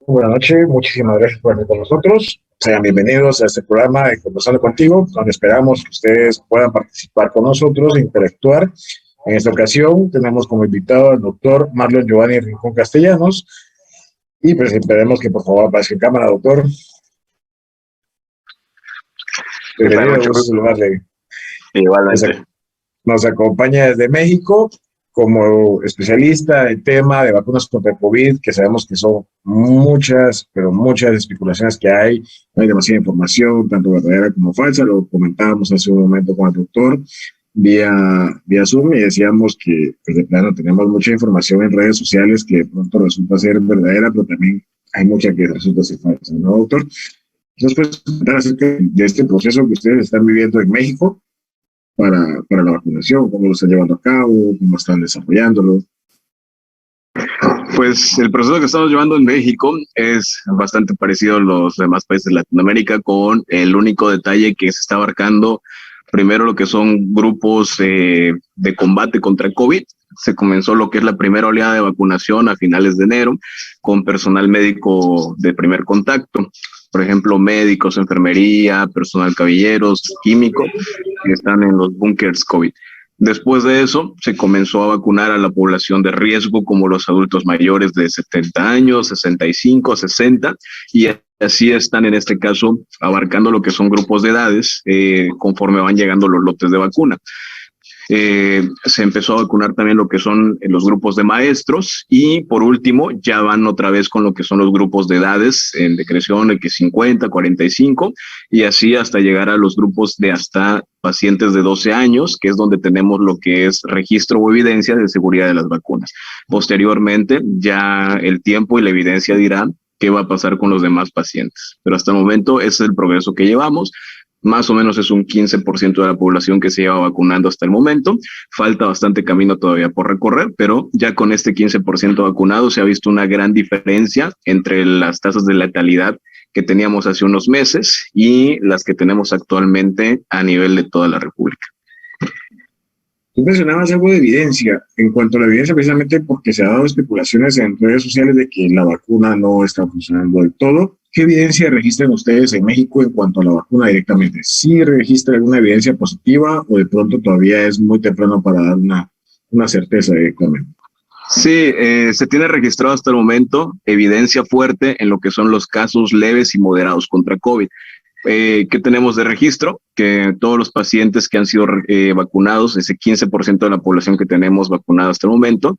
Buenas noches, muchísimas gracias por estar con nosotros. Sean bienvenidos a este programa de Conversando Contigo, donde esperamos que ustedes puedan participar con nosotros e interactuar. En esta ocasión tenemos como invitado al doctor Marlon Giovanni Rincón Castellanos y pues esperemos que por favor aparezca en cámara, doctor. Bienvenido, Mucho gusto gusto. saludarle. Igualmente. Nos acompaña desde México como especialista en tema de vacunas contra el COVID, que sabemos que son muchas, pero muchas especulaciones que hay, no hay demasiada información, tanto verdadera como falsa, lo comentábamos hace un momento con el doctor vía Zoom y decíamos que pues, de plano tenemos mucha información en redes sociales que de pronto resulta ser verdadera, pero también hay mucha que resulta ser falsa, ¿no, doctor? Entonces, puedes comentar acerca de este proceso que ustedes están viviendo en México para la vacunación, cómo lo están llevando a cabo, cómo están desarrollándolo. Pues el proceso que estamos llevando en México es bastante parecido a los demás países de Latinoamérica, con el único detalle que se está abarcando primero lo que son grupos de combate contra el COVID. Se comenzó lo que es la primera oleada de vacunación a finales de enero con personal médico de primer contacto. Por ejemplo, médicos, enfermería, personal cabilleros, químicos, que están en los búnkers COVID. Después de eso, se comenzó a vacunar a la población de riesgo, como los adultos mayores de 70 años, 65, 60, y así están en este caso abarcando lo que son grupos de edades conforme van llegando los lotes de vacuna. Se empezó a vacunar también lo que son los grupos de maestros y por último ya van otra vez con lo que son los grupos de edades en decreción de que 50, 45 y así hasta llegar a los grupos de hasta pacientes de 12 años, que es donde tenemos lo que es registro o evidencia de seguridad de las vacunas. Posteriormente ya el tiempo y la evidencia dirán qué va a pasar con los demás pacientes, pero hasta el momento ese es el progreso que llevamos. Más o menos es un 15% de la población que se lleva vacunando hasta el momento. Falta bastante camino todavía por recorrer, pero ya con este 15% vacunado se ha visto una gran diferencia entre las tasas de letalidad que teníamos hace unos meses y las que tenemos actualmente a nivel de toda la República. Tú mencionabas algo de evidencia. En cuanto a la evidencia, precisamente porque se han dado especulaciones en redes sociales de que la vacuna no está funcionando del todo, ¿qué evidencia registran ustedes en México en cuanto a la vacuna directamente? ¿Sí registra alguna evidencia positiva o de pronto todavía es muy temprano para dar una certeza directamente? Sí, se tiene registrado hasta el momento evidencia fuerte en lo que son los casos leves y moderados contra COVID. ¿Qué tenemos de registro? Que todos los pacientes que han sido vacunados, ese 15% de la población que tenemos vacunada hasta el momento,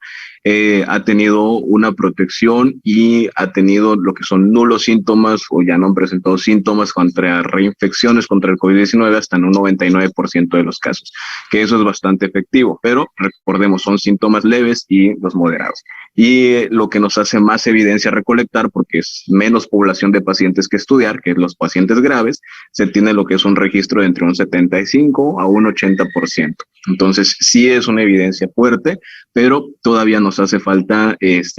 ha tenido una protección y ha tenido lo que son nulos síntomas o ya no han presentado síntomas contra reinfecciones contra el COVID-19 hasta en un 99% de los casos, que eso es bastante efectivo, pero recordemos, son síntomas leves y los moderados. Y lo que nos hace más evidencia recolectar, porque es menos población de pacientes que estudiar, que los pacientes graves, se tiene lo que es un registro de entre un 75 a un 80%. Entonces, sí es una evidencia fuerte, pero todavía nos hace falta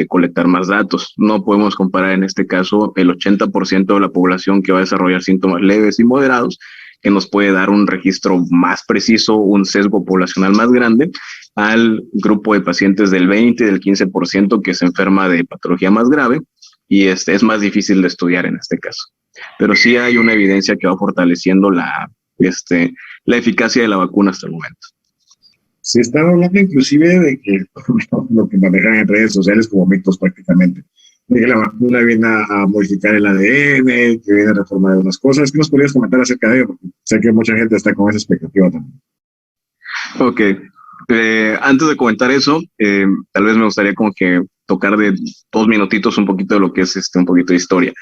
colectar más datos. No podemos comparar en este caso el 80% de la población que va a desarrollar síntomas leves y moderados, que nos puede dar un registro más preciso, un sesgo poblacional más grande, al grupo de pacientes del 20 y del 15% que se enferma de patología más grave y es más difícil de estudiar en este caso. Pero sí hay una evidencia que va fortaleciendo la eficacia de la vacuna hasta el momento. Se está hablando inclusive de que lo que manejan en redes sociales como mitos prácticamente, de que la vacuna viene a modificar el ADN, que viene a reformar algunas cosas. ¿Qué nos podrías comentar acerca de ello? Porque sé que mucha gente está con esa expectativa también. Ok. Antes de comentar eso, tal vez me gustaría como que tocar de 2 minutitos un poquito de lo que es un poquito de historia.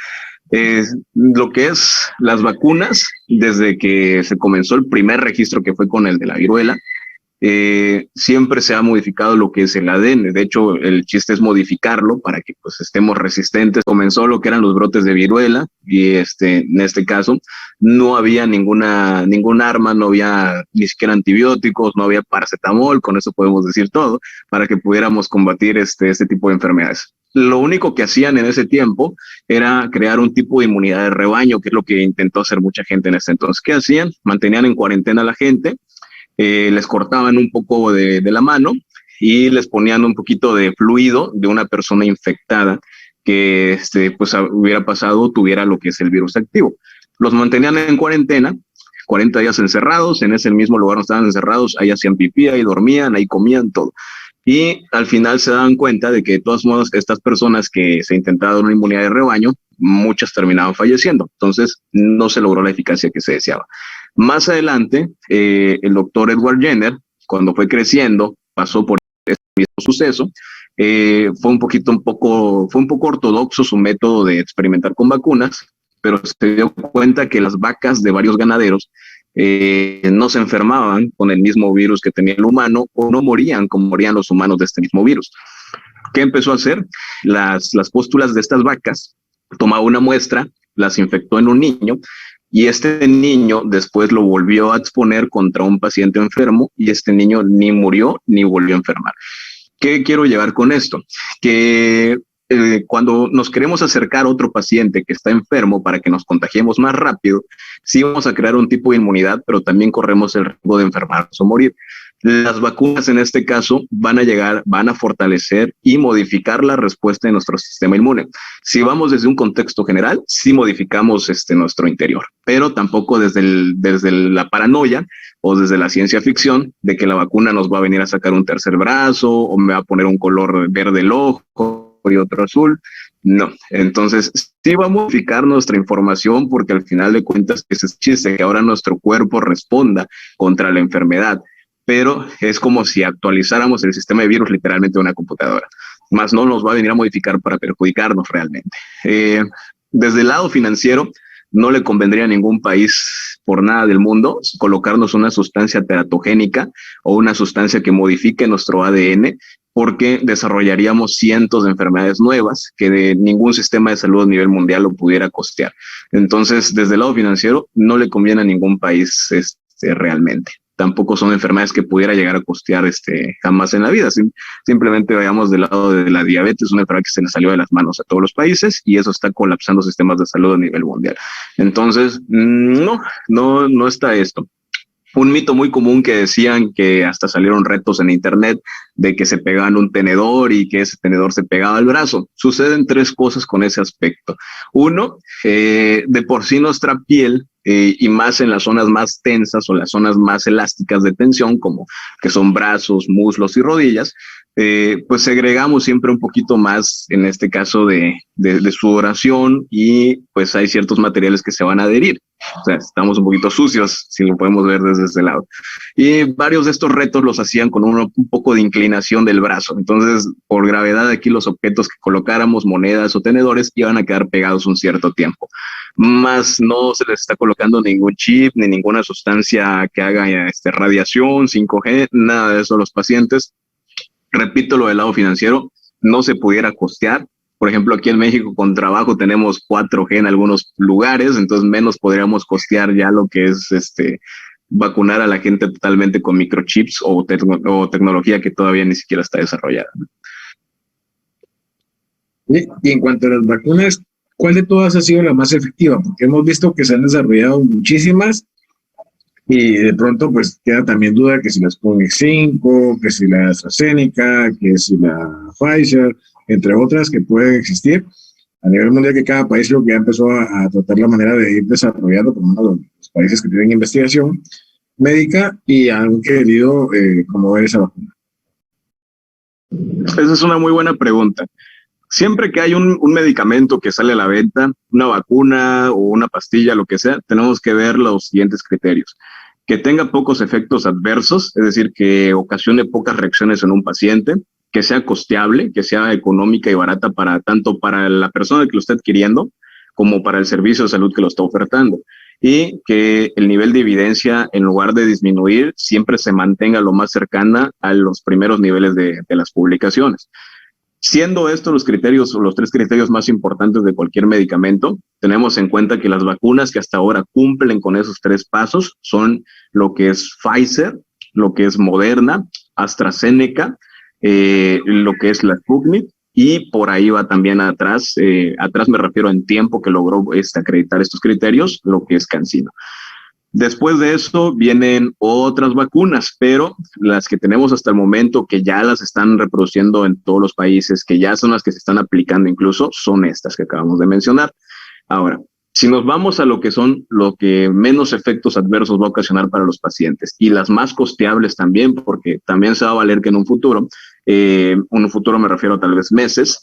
Lo que es las vacunas, desde que se comenzó el primer registro que fue con el de la viruela, siempre se ha modificado lo que es el ADN. De hecho, el chiste es modificarlo para que pues estemos resistentes. Comenzó lo que eran los brotes de viruela y en este caso no había ningún arma, no había ni siquiera antibióticos, no había paracetamol, con eso podemos decir todo, para que pudiéramos combatir este tipo de enfermedades. Lo único que hacían en ese tiempo era crear un tipo de inmunidad de rebaño, que es lo que intentó hacer mucha gente en ese entonces. ¿Qué hacían? Mantenían en cuarentena a la gente, les cortaban un poco de la mano y les ponían un poquito de fluido de una persona infectada que pues hubiera pasado, tuviera lo que es el virus activo. Los mantenían en cuarentena, 40 días encerrados, en ese mismo lugar donde estaban encerrados, ahí hacían pipí, ahí dormían, ahí comían todo. Y al final se daban cuenta de que de todos modos estas personas que se intentaban una inmunidad de rebaño, muchas terminaban falleciendo. Entonces no se logró la eficacia que se deseaba. Más adelante, el doctor Edward Jenner, cuando fue creciendo, pasó por este mismo suceso. Fue un poco ortodoxo su método de experimentar con vacunas, pero se dio cuenta que las vacas de varios ganaderos no se enfermaban con el mismo virus que tenía el humano o no morían como morían los humanos de este mismo virus. ¿Qué empezó a hacer? Las pústulas de estas vacas, tomaba una muestra, las infectó en un niño y este niño después lo volvió a exponer contra un paciente enfermo y este niño ni murió ni volvió a enfermar. ¿Qué quiero llevar con esto? Que cuando nos queremos acercar a otro paciente que está enfermo para que nos contagiemos más rápido, sí vamos a crear un tipo de inmunidad, pero también corremos el riesgo de enfermarnos o morir. Las vacunas en este caso van a fortalecer y modificar la respuesta de nuestro sistema inmune. Si vamos desde un contexto general, sí modificamos nuestro interior, pero tampoco desde la paranoia o desde la ciencia ficción de que la vacuna nos va a venir a sacar un tercer brazo o me va a poner un color verde el ojo y otro azul. No, entonces sí va a modificar nuestra información porque al final de cuentas ese es chiste, que ahora nuestro cuerpo responda contra la enfermedad, pero es como si actualizáramos el sistema de virus literalmente de una computadora, más no nos va a venir a modificar para perjudicarnos realmente. Desde el lado financiero, no le convendría a ningún país por nada del mundo colocarnos una sustancia teratogénica o una sustancia que modifique nuestro ADN, porque desarrollaríamos cientos de enfermedades nuevas que de ningún sistema de salud a nivel mundial lo pudiera costear. Entonces, desde el lado financiero, no le conviene a ningún país realmente. Tampoco son enfermedades que pudiera llegar a costear jamás en la vida. Simplemente vayamos del lado de la diabetes, una enfermedad que se le salió de las manos a todos los países y eso está colapsando sistemas de salud a nivel mundial. Entonces, no está esto. Un mito muy común que decían que hasta salieron retos en internet de que se pegaban un tenedor y que ese tenedor se pegaba al brazo. Suceden tres cosas con ese aspecto. Uno, de por sí nuestra piel y más en las zonas más tensas o las zonas más elásticas de tensión, como que son brazos, muslos y rodillas, pues segregamos siempre un poquito más, en este caso, de sudoración y pues hay ciertos materiales que se van a adherir. O sea, estamos un poquito sucios, si lo podemos ver desde ese lado. Y varios de estos retos los hacían con un poco de inclinación del brazo. Entonces, por gravedad, aquí los objetos que colocáramos, monedas o tenedores, iban a quedar pegados un cierto tiempo. Más no se les está colocando ningún chip ni ninguna sustancia que haga radiación, 5G, nada de eso a los pacientes. Repito, lo del lado financiero, no se pudiera costear. Por ejemplo, aquí en México con trabajo tenemos 4G en algunos lugares, entonces menos podríamos costear ya lo que es vacunar a la gente totalmente con microchips o tecnología que todavía ni siquiera está desarrollada. Y en cuanto a las vacunas, ¿cuál de todas ha sido la más efectiva? Porque hemos visto que se han desarrollado muchísimas y de pronto pues queda también duda que si la Sputnik 5, que si la AstraZeneca, que si la Pfizer, entre otras que pueden existir. A nivel mundial, que cada país creo que ya empezó a tratar la manera de ir desarrollando, por lo menos los países que tienen investigación médica y han querido promover esa vacuna. Esa es una muy buena pregunta. Siempre que hay un medicamento que sale a la venta, una vacuna o una pastilla, lo que sea, tenemos que ver los siguientes criterios. Que tenga pocos efectos adversos, es decir, que ocasione pocas reacciones en un paciente, que sea costeable, que sea económica y barata tanto para la persona que lo está adquiriendo como para el servicio de salud que lo está ofertando. y que el nivel de evidencia, en lugar de disminuir, siempre se mantenga lo más cercana a los primeros niveles de las publicaciones. Siendo estos los criterios o los tres criterios más importantes de cualquier medicamento, tenemos en cuenta que las vacunas que hasta ahora cumplen con esos tres pasos son lo que es Pfizer, lo que es Moderna, AstraZeneca, lo que es la Sputnik, y por ahí va también atrás, atrás me refiero en tiempo que logró acreditar estos criterios, lo que es CanSino. Después de eso vienen otras vacunas, pero las que tenemos hasta el momento, que ya las están reproduciendo en todos los países, que ya son las que se están aplicando incluso, son estas que acabamos de mencionar. Ahora, si nos vamos a lo que menos efectos adversos va a ocasionar para los pacientes y las más costeables también, porque también se va a valer que en un futuro me refiero a tal vez meses,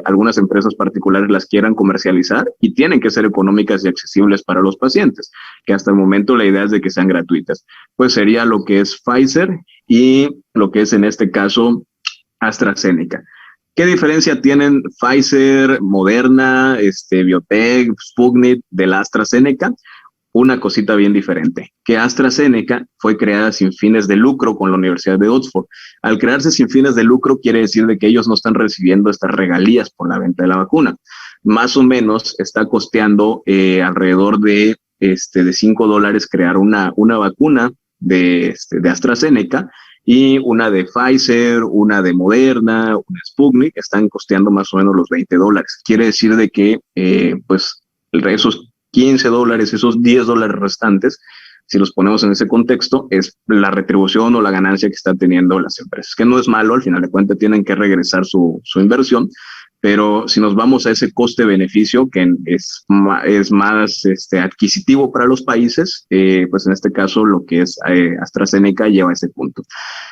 algunas empresas particulares las quieran comercializar y tienen que ser económicas y accesibles para los pacientes, que hasta el momento la idea es de que sean gratuitas. Pues sería lo que es Pfizer y lo que es en este caso AstraZeneca. ¿Qué diferencia tienen Pfizer, Moderna, Biotech, Sputnik de la AstraZeneca? Una cosita bien diferente, que AstraZeneca fue creada sin fines de lucro con la Universidad de Oxford. Al crearse sin fines de lucro quiere decir de que ellos no están recibiendo estas regalías por la venta de la vacuna. Más o menos está costeando alrededor de $5 crear una vacuna de AstraZeneca, y una de Pfizer, una de Moderna, una Sputnik, están costeando más o menos los $20. Quiere decir de que pues esos $15, esos $10 restantes, si los ponemos en ese contexto, es la retribución o la ganancia que están teniendo las empresas, que no es malo, al final de cuentas tienen que regresar su inversión, pero si nos vamos a ese coste-beneficio que es más adquisitivo para los países, pues en este caso lo que es AstraZeneca lleva a ese punto.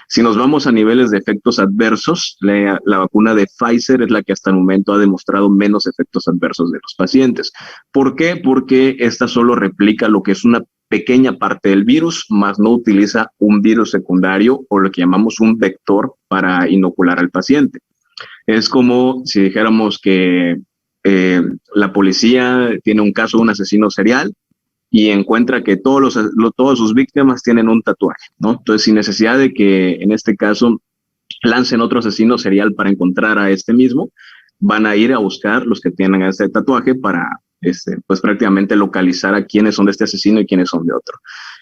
Si nos vamos a niveles de efectos adversos, la vacuna de Pfizer es la que hasta el momento ha demostrado menos efectos adversos de los pacientes. ¿Por qué? Porque esta solo replica lo que es una pequeña parte del virus, más no utiliza un virus secundario o lo que llamamos un vector para inocular al paciente. Es como si dijéramos que la policía tiene un caso de un asesino serial y encuentra que todas sus víctimas tienen un tatuaje, ¿no? Entonces, sin necesidad de que en este caso lancen otro asesino serial para encontrar a este mismo, van a ir a buscar los que tienen este tatuaje para pues prácticamente localizar a quiénes son de este asesino y quiénes son de otro.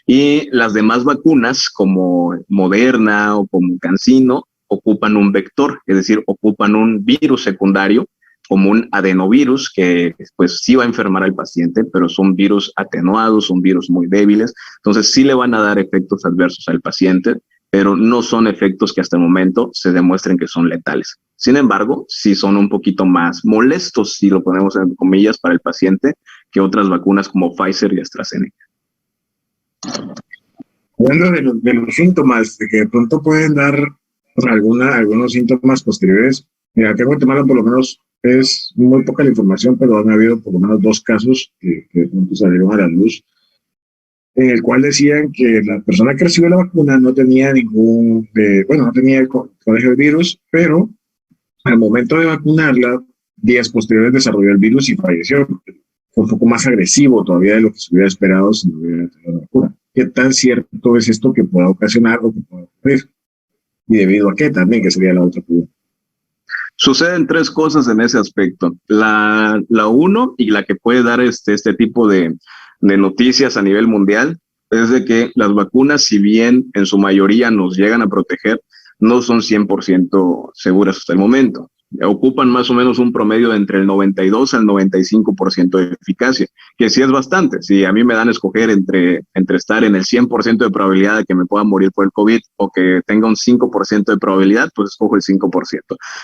Y las demás vacunas como Moderna o como CanSino ocupan un vector, es decir, ocupan un virus secundario como un adenovirus que pues sí va a enfermar al paciente, pero son virus atenuados, son virus muy débiles, entonces sí le van a dar efectos adversos al paciente, pero no son efectos que hasta el momento se demuestren que son letales. Sin embargo, sí son un poquito más molestos, si lo ponemos en comillas, para el paciente que otras vacunas como Pfizer y AstraZeneca. Hablando de los síntomas, de que de pronto pueden dar algunos síntomas posteriores. Mira, acá en Guatemala por lo menos es muy poca la información, pero han habido por lo menos 2 casos que de pronto salieron a la luz, en el cual decían que la persona que recibió la vacuna no tenía no tenía el colegio del virus, pero al momento de vacunarla, días posteriores desarrolló el virus y falleció. Fue un poco más agresivo todavía de lo que se hubiera esperado si no hubiera tenido la vacuna. ¿Qué tan cierto es esto que pueda ocasionar o que pueda ocurrir? ¿Y debido a qué también? Que sería la otra pregunta. Suceden 3 cosas en ese aspecto. La uno, y la que puede dar este tipo de noticias a nivel mundial, es de que las vacunas, si bien en su mayoría nos llegan a proteger, no son 100% seguras hasta el momento. Ocupan más o menos un promedio de entre el 92 al 95% de eficacia, que sí es bastante. Si a mí me dan a escoger entre estar en el 100% de probabilidad de que me pueda morir por el COVID o que tenga un 5% de probabilidad, pues escojo el 5%.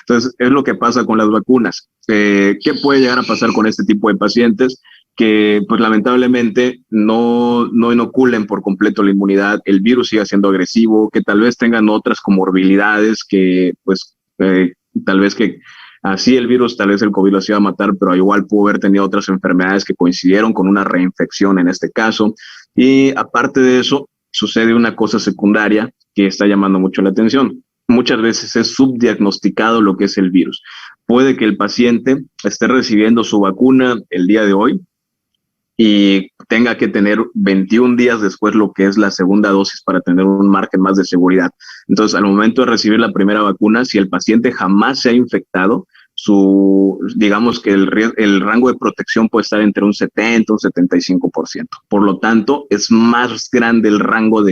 Entonces, es lo que pasa con las vacunas. ¿Qué puede llegar a pasar con este tipo de pacientes? Que pues lamentablemente no inoculen por completo la inmunidad, el virus siga siendo agresivo, que tal vez tengan otras comorbilidades que pues tal vez que así el virus, tal vez el COVID los iba a matar, pero igual pudo haber tenido otras enfermedades que coincidieron con una reinfección en este caso. Y aparte de eso, sucede una cosa secundaria que está llamando mucho la atención. Muchas veces es subdiagnosticado lo que es el virus. Puede que el paciente esté recibiendo su vacuna el día de hoy y tenga que tener 21 días después lo que es la segunda dosis para tener un margen más de seguridad. Entonces, al momento de recibir la primera vacuna, si el paciente jamás se ha infectado, digamos que el rango de protección puede estar entre un 70 y un 75%. Por lo tanto, es más grande el rango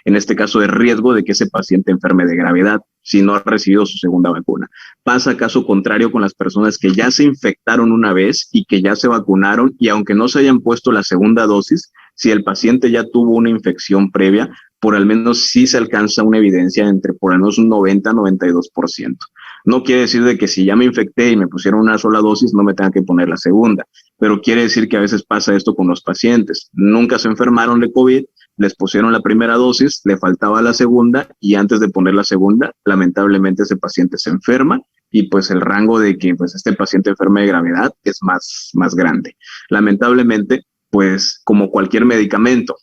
en este caso, de riesgo de que ese paciente enferme de gravedad si no ha recibido su segunda vacuna. Pasa caso contrario con las personas que ya se infectaron una vez y que ya se vacunaron, y aunque no se hayan puesto la segunda dosis, si el paciente ya tuvo una infección previa, por al menos sí se alcanza una evidencia entre por al menos un 90-92%. No quiere decir de que si ya me infecté y me pusieron una sola dosis, no me tenga que poner la segunda, pero quiere decir que a veces pasa esto con los pacientes. Nunca se enfermaron de COVID, les pusieron la primera dosis, le faltaba la segunda, y antes de poner la segunda, lamentablemente ese paciente se enferma, y pues el rango de que pues este paciente enferme de gravedad es más grande. Lamentablemente, pues como cualquier medicamento,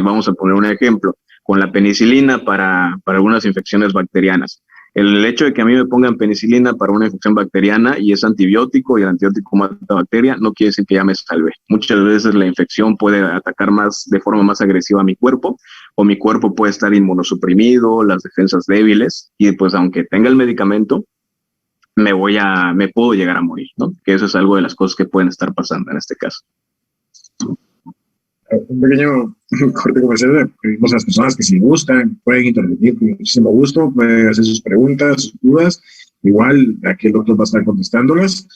vamos a poner un ejemplo, con la penicilina para algunas infecciones bacterianas. El hecho de que a mí me pongan penicilina para una infección bacteriana y es antibiótico y el antibiótico mata bacteria, no quiere decir que ya me salve. Muchas veces la infección puede atacar de forma más agresiva a mi cuerpo, o mi cuerpo puede estar inmunosuprimido, las defensas débiles, y pues aunque tenga el medicamento, me puedo llegar a morir, ¿no? Que eso es algo de las cosas que pueden estar pasando en este caso. Un pequeño corte comercial. Pedimos a las personas que si gustan pueden intervenir con muchísimo gusto, pueden hacer sus preguntas, sus dudas. Igual aquí el doctor va a estar contestándolas.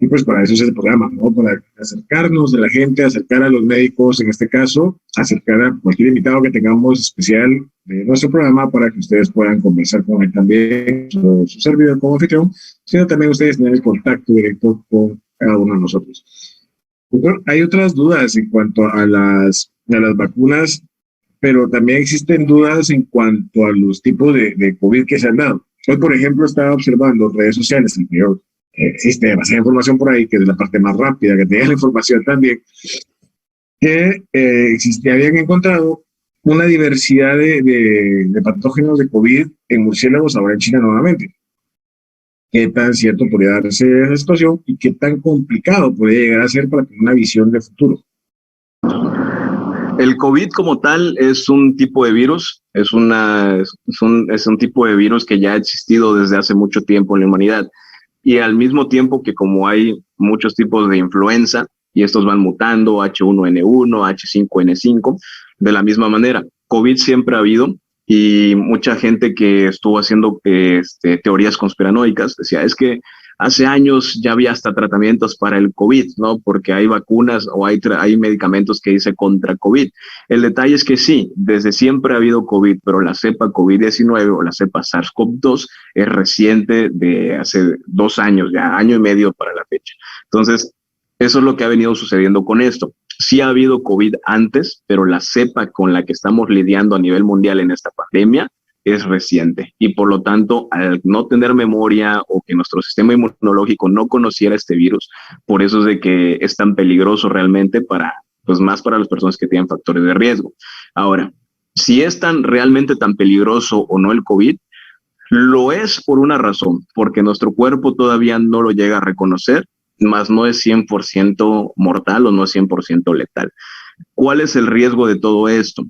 Y pues para eso es el programa, ¿no? Para acercarnos de la gente, acercar a los médicos, en este caso, acercar a cualquier invitado que tengamos especial de nuestro programa, para que ustedes puedan conversar con él también, su servidor como anfitrión, sino también ustedes tener el contacto directo con cada uno de nosotros. Doctor, hay otras dudas en cuanto a las vacunas, pero también existen dudas en cuanto a los tipos de COVID que se han dado. Hoy, por ejemplo, estaba observando redes sociales, en que existe demasiada información por ahí, que es la parte más rápida, que tenía la información también, que habían encontrado una diversidad de patógenos de COVID en murciélagos ahora en China nuevamente. ¿Qué tan cierto podría darse esa situación y qué tan complicado podría llegar a ser para tener una visión de futuro? El COVID como tal es un tipo de virus, es un tipo de virus que ya ha existido desde hace mucho tiempo en la humanidad, y al mismo tiempo que como hay muchos tipos de influenza y estos van mutando, H1N1, H5N5, de la misma manera, COVID siempre ha habido. Y mucha gente que estuvo haciendo teorías conspiranoicas decía, es que hace años ya había hasta tratamientos para el COVID, ¿no? Porque hay vacunas o hay medicamentos que dice contra COVID. El detalle es que sí, desde siempre ha habido COVID, pero la cepa COVID-19 o la cepa SARS-CoV-2 es reciente, de hace 2 años, ya año y medio para la fecha. Entonces, eso es lo que ha venido sucediendo con esto. Sí ha habido COVID antes, pero la cepa con la que estamos lidiando a nivel mundial en esta pandemia es reciente, y por lo tanto, al no tener memoria o que nuestro sistema inmunológico no conociera este virus, por eso es de que es tan peligroso realmente más para las personas que tienen factores de riesgo. Ahora, si es realmente tan peligroso o no el COVID, lo es por una razón, porque nuestro cuerpo todavía no lo llega a reconocer, más no es 100% mortal o no es 100% letal. ¿Cuál es el riesgo de todo esto?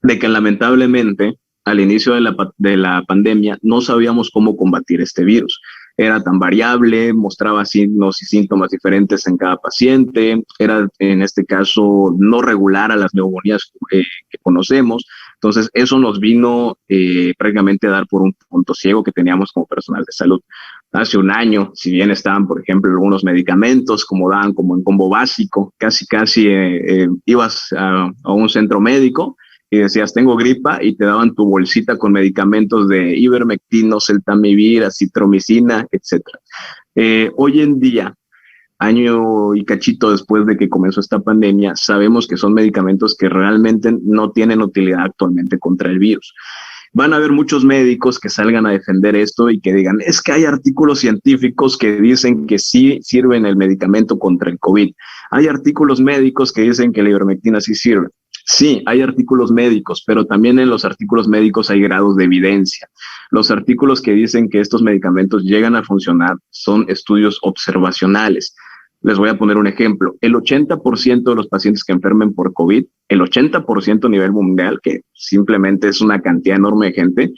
De que lamentablemente al inicio de la pandemia no sabíamos cómo combatir este virus. Era tan variable, mostraba signos y síntomas diferentes en cada paciente, era en este caso no regular a las neumonías que conocemos. Entonces eso nos vino prácticamente a dar por un punto ciego que teníamos como personal de salud. Hace un año, si bien estaban, por ejemplo, algunos medicamentos como daban como en combo básico, casi ibas a un centro médico y decías, tengo gripa, y te daban tu bolsita con medicamentos de ivermectino, celtamivir, acitromicina, etc. Hoy en día, año y cachito después de que comenzó esta pandemia, sabemos que son medicamentos que realmente no tienen utilidad actualmente contra el virus. Van a haber muchos médicos que salgan a defender esto y que digan, es que hay artículos científicos que dicen que sí sirven el medicamento contra el COVID. Hay artículos médicos que dicen que la ivermectina sí sirve. Sí, hay artículos médicos, pero también en los artículos médicos hay grados de evidencia. Los artículos que dicen que estos medicamentos llegan a funcionar son estudios observacionales. Les voy a poner un ejemplo. El 80% de los pacientes que enfermen por COVID, el 80% a nivel mundial, que simplemente es una cantidad enorme de gente,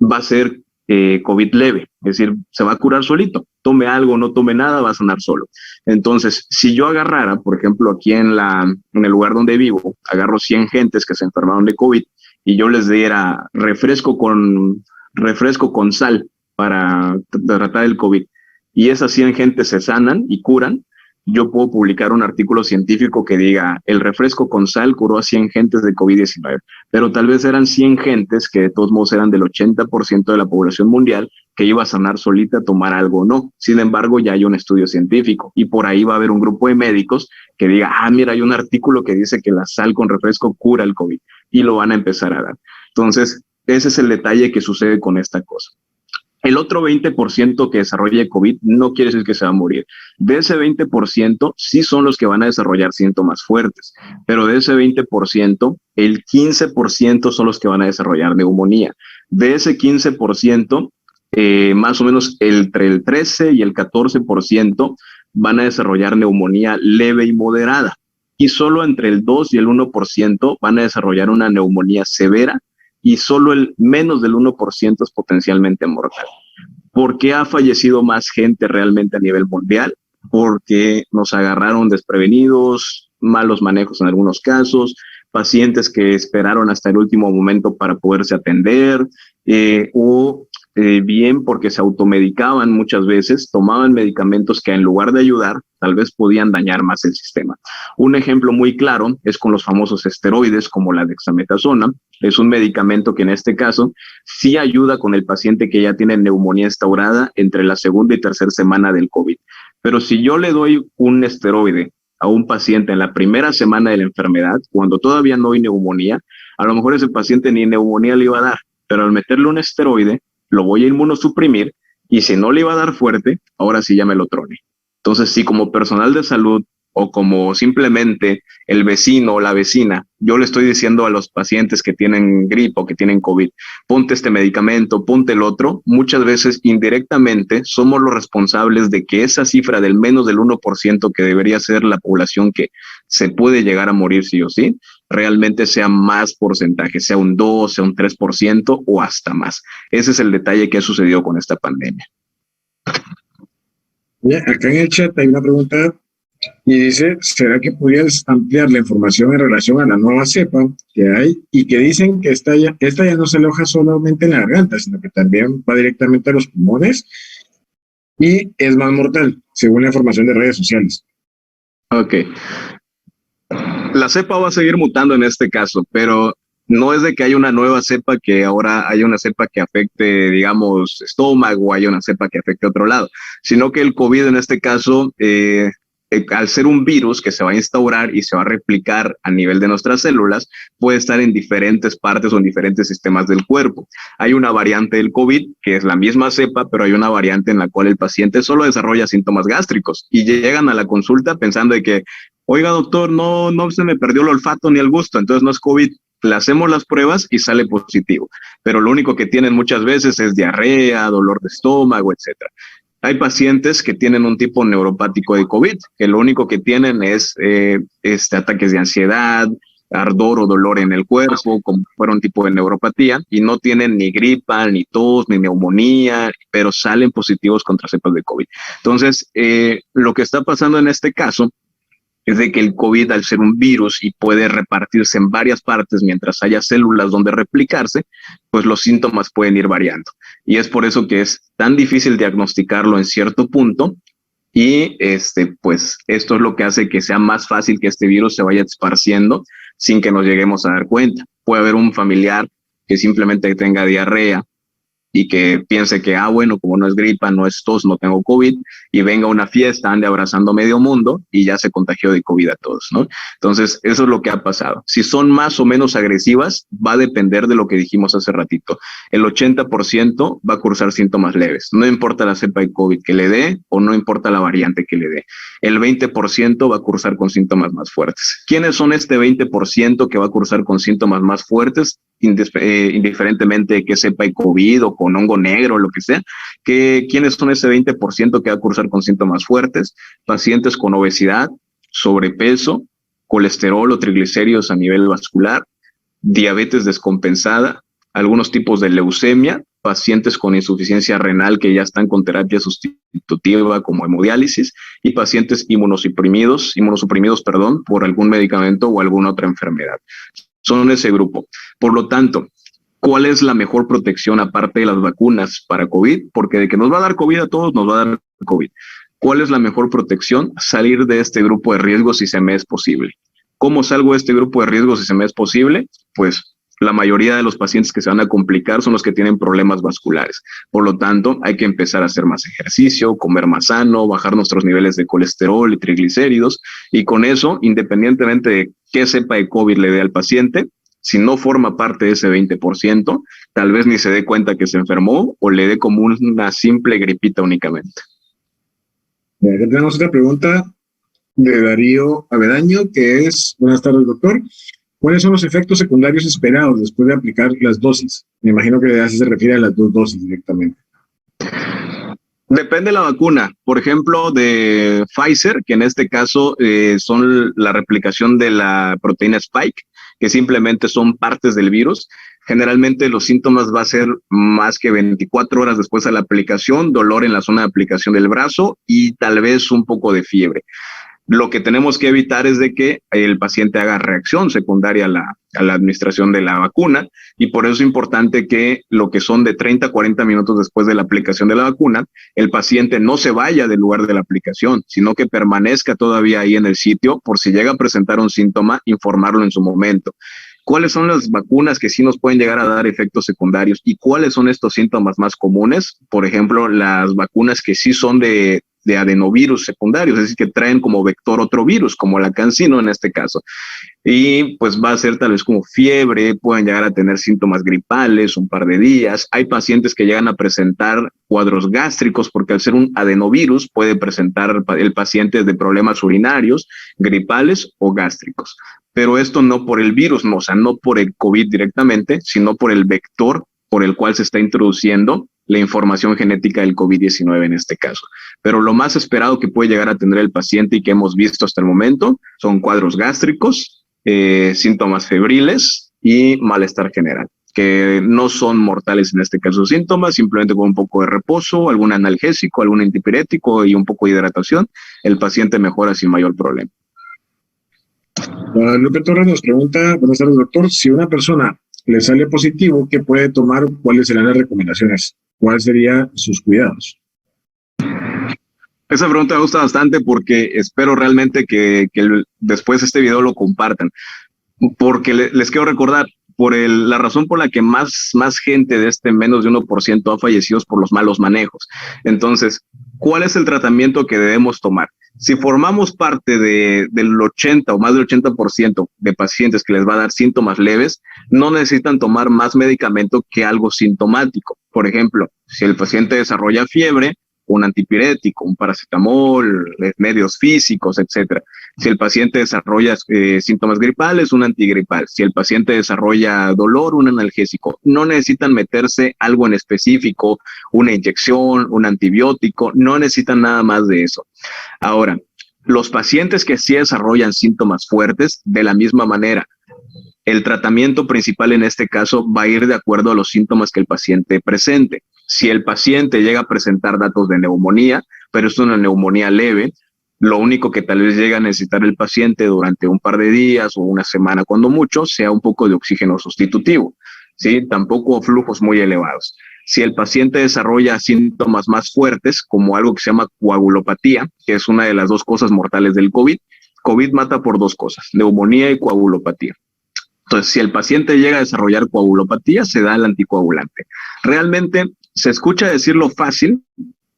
va a ser COVID leve, es decir, se va a curar solito. Tome algo, no tome nada, va a sanar solo. Entonces, si yo agarrara, por ejemplo, aquí en el lugar donde vivo, agarro 100 gentes que se enfermaron de COVID y yo les diera refresco con sal para tratar el COVID, y esas 100 gentes se sanan y curan, yo puedo publicar un artículo científico que diga, el refresco con sal curó a 100 gentes de COVID-19, pero tal vez eran 100 gentes que de todos modos eran del 80% de la población mundial que iba a sanar solita a tomar algo o no. Sin embargo, ya hay un estudio científico y por ahí va a haber un grupo de médicos que diga, mira, hay un artículo que dice que la sal con refresco cura el COVID, y lo van a empezar a dar. Entonces, ese es el detalle que sucede con esta cosa. El otro 20% que desarrolla COVID no quiere decir que se va a morir. De ese 20% sí son los que van a desarrollar síntomas fuertes, pero de ese 20%, el 15% son los que van a desarrollar neumonía. De ese 15%, más o menos entre el 13 y el 14% van a desarrollar neumonía leve y moderada. Y solo entre el 2 y el 1% van a desarrollar una neumonía severa, y solo el menos del 1% es potencialmente mortal. ¿Por qué ha fallecido más gente realmente a nivel mundial? Porque nos agarraron desprevenidos, malos manejos en algunos casos, pacientes que esperaron hasta el último momento para poderse atender, bien porque se automedicaban muchas veces, tomaban medicamentos que en lugar de ayudar, tal vez podían dañar más el sistema. Un ejemplo muy claro es con los famosos esteroides como la dexametasona. Es un medicamento que en este caso sí ayuda con el paciente que ya tiene neumonía instaurada entre la segunda y tercera semana del COVID. Pero si yo le doy un esteroide a un paciente en la primera semana de la enfermedad, cuando todavía no hay neumonía, a lo mejor ese paciente ni neumonía le iba a dar, pero al meterle un esteroide, lo voy a inmunosuprimir, y si no le iba a dar fuerte, ahora sí ya me lo trone. Entonces, si como personal de salud o como simplemente el vecino o la vecina, yo le estoy diciendo a los pacientes que tienen gripe o que tienen COVID, ponte este medicamento, ponte el otro, muchas veces indirectamente somos los responsables de que esa cifra del menos del 1% que debería ser la población que se puede llegar a morir sí o sí, realmente sea más porcentaje, sea un 2, sea un 3% o hasta más. Ese es el detalle que ha sucedido con esta pandemia. Bien, acá en el chat hay una pregunta y dice, ¿será que podrías ampliar la información en relación a la nueva cepa que hay y que dicen que esta ya no se aloja solamente en la garganta, sino que también va directamente a los pulmones y es más mortal, según la información de redes sociales? Ok. La cepa va a seguir mutando en este caso, pero no es de que haya una nueva cepa que ahora haya una cepa que afecte, digamos, estómago, o haya una cepa que afecte otro lado, sino que el COVID en este caso, al ser un virus que se va a instaurar y se va a replicar a nivel de nuestras células, puede estar en diferentes partes o en diferentes sistemas del cuerpo. Hay una variante del COVID que es la misma cepa, pero hay una variante en la cual el paciente solo desarrolla síntomas gástricos y llegan a la consulta pensando de que, oiga doctor, no se me perdió el olfato ni el gusto, entonces no es COVID. Le hacemos las pruebas y sale positivo, pero lo único que tienen muchas veces es diarrea, dolor de estómago, etcétera. Hay pacientes que tienen un tipo neuropático de COVID, que lo único que tienen es ataques de ansiedad, ardor o dolor en el cuerpo, como fuera un tipo de neuropatía, y no tienen ni gripa, ni tos, ni neumonía, pero salen positivos contra cepas de COVID. Entonces, lo que está pasando en este caso es de que el COVID, al ser un virus y puede repartirse en varias partes mientras haya células donde replicarse, pues los síntomas pueden ir variando. Y es por eso que es tan difícil diagnosticarlo en cierto punto. Y pues esto es lo que hace que sea más fácil que este virus se vaya esparciendo sin que nos lleguemos a dar cuenta. Puede haber un familiar que simplemente tenga diarrea y que piense que, bueno, como no es gripa, no es tos, no tengo COVID, y venga a una fiesta, ande abrazando medio mundo y ya se contagió de COVID a todos, ¿no? Entonces, eso es lo que ha pasado. Si son más o menos agresivas, va a depender de lo que dijimos hace ratito. El 80% va a cursar síntomas leves. No importa la cepa de COVID que le dé o no importa la variante que le dé. El 20% va a cursar con síntomas más fuertes. ¿Quiénes son este 20% que va a cursar con síntomas más fuertes? indiferentemente que sepa de COVID o con hongo negro o lo que sea, que quiénes son ese 20% que va a cursar con síntomas fuertes: pacientes con obesidad, sobrepeso, colesterol o triglicéridos a nivel vascular, diabetes descompensada, algunos tipos de leucemia, pacientes con insuficiencia renal que ya están con terapia sustitutiva como hemodiálisis, y pacientes inmunosuprimidos, por algún medicamento o alguna otra enfermedad. Son ese grupo. Por lo tanto, ¿cuál es la mejor protección aparte de las vacunas para COVID? Porque de que nos va a dar COVID a todos, nos va a dar COVID. ¿Cuál es la mejor protección? Salir de este grupo de riesgo si se me es posible. ¿Cómo salgo de este grupo de riesgo si se me es posible? Pues la mayoría de los pacientes que se van a complicar son los que tienen problemas vasculares. Por lo tanto, hay que empezar a hacer más ejercicio, comer más sano, bajar nuestros niveles de colesterol y triglicéridos, y con eso, independientemente de qué cepa de COVID le dé al paciente, si no forma parte de ese 20%, tal vez ni se dé cuenta que se enfermó o le dé como una simple gripita únicamente. Aquí tenemos otra pregunta de Darío Avedaño, que es: buenas tardes, doctor. ¿Cuáles son los efectos secundarios esperados después de aplicar las dosis? Me imagino que así se refiere a las 2 dosis directamente. Depende de la vacuna. Por ejemplo, de Pfizer, que en este caso son la replicación de la proteína Spike, que simplemente son partes del virus. Generalmente los síntomas va a ser más que 24 horas después de la aplicación, dolor en la zona de aplicación del brazo y tal vez un poco de fiebre. Lo que tenemos que evitar es de que el paciente haga reacción secundaria a la administración de la vacuna, y por eso es importante que lo que son de 30 a 40 minutos después de la aplicación de la vacuna, el paciente no se vaya del lugar de la aplicación, sino que permanezca todavía ahí en el sitio por si llega a presentar un síntoma, informarlo en su momento. ¿Cuáles son las vacunas que sí nos pueden llegar a dar efectos secundarios y cuáles son estos síntomas más comunes? Por ejemplo, las vacunas que sí son de adenovirus secundarios, es decir, que traen como vector otro virus, como la CanSino en este caso. Y pues va a ser tal vez como fiebre, pueden llegar a tener síntomas gripales un par de días. Hay pacientes que llegan a presentar cuadros gástricos porque al ser un adenovirus puede presentar el paciente de problemas urinarios, gripales o gástricos. Pero esto no por el virus, no, o sea, no por el COVID directamente, sino por el vector por el cual se está introduciendo la información genética del COVID-19 en este caso. Pero lo más esperado que puede llegar a tener el paciente y que hemos visto hasta el momento son cuadros gástricos, síntomas febriles y malestar general, que no son mortales en este caso síntomas, simplemente con un poco de reposo, algún analgésico, algún antipirético y un poco de hidratación, el paciente mejora sin mayor problema. Lupe Torres nos pregunta: buenas tardes, doctor. Si una persona le sale positivo, ¿qué puede tomar? ¿Cuáles serán las recomendaciones? ¿Cuáles serían sus cuidados? Esa pregunta me gusta bastante porque espero realmente que después este video lo compartan. Porque les quiero recordar, la razón por la que más gente de este menos de 1% ha fallecido es por los malos manejos. Entonces, ¿cuál es el tratamiento que debemos tomar? Si formamos parte del 80 o más del 80% de pacientes que les va a dar síntomas leves, no necesitan tomar más medicamento que algo sintomático. Por ejemplo, si el paciente desarrolla fiebre, un antipirético, un paracetamol, medios físicos, etcétera. Si el paciente desarrolla síntomas gripales, un antigripal. Si el paciente desarrolla dolor, un analgésico. No necesitan meterse algo en específico, una inyección, un antibiótico, no necesitan nada más de eso. Ahora, los pacientes que sí desarrollan síntomas fuertes, de la misma manera, el tratamiento principal en este caso va a ir de acuerdo a los síntomas que el paciente presente. Si el paciente llega a presentar datos de neumonía, pero es una neumonía leve, lo único que tal vez llega a necesitar el paciente durante un par de días o una semana cuando mucho, sea un poco de oxígeno sustitutivo, ¿sí? Tampoco flujos muy elevados. Si el paciente desarrolla síntomas más fuertes, como algo que se llama coagulopatía, que es una de las 2 cosas mortales del COVID, COVID mata por 2 cosas, neumonía y coagulopatía. Entonces, si el paciente llega a desarrollar coagulopatía, se da el anticoagulante. Realmente se escucha decirlo fácil,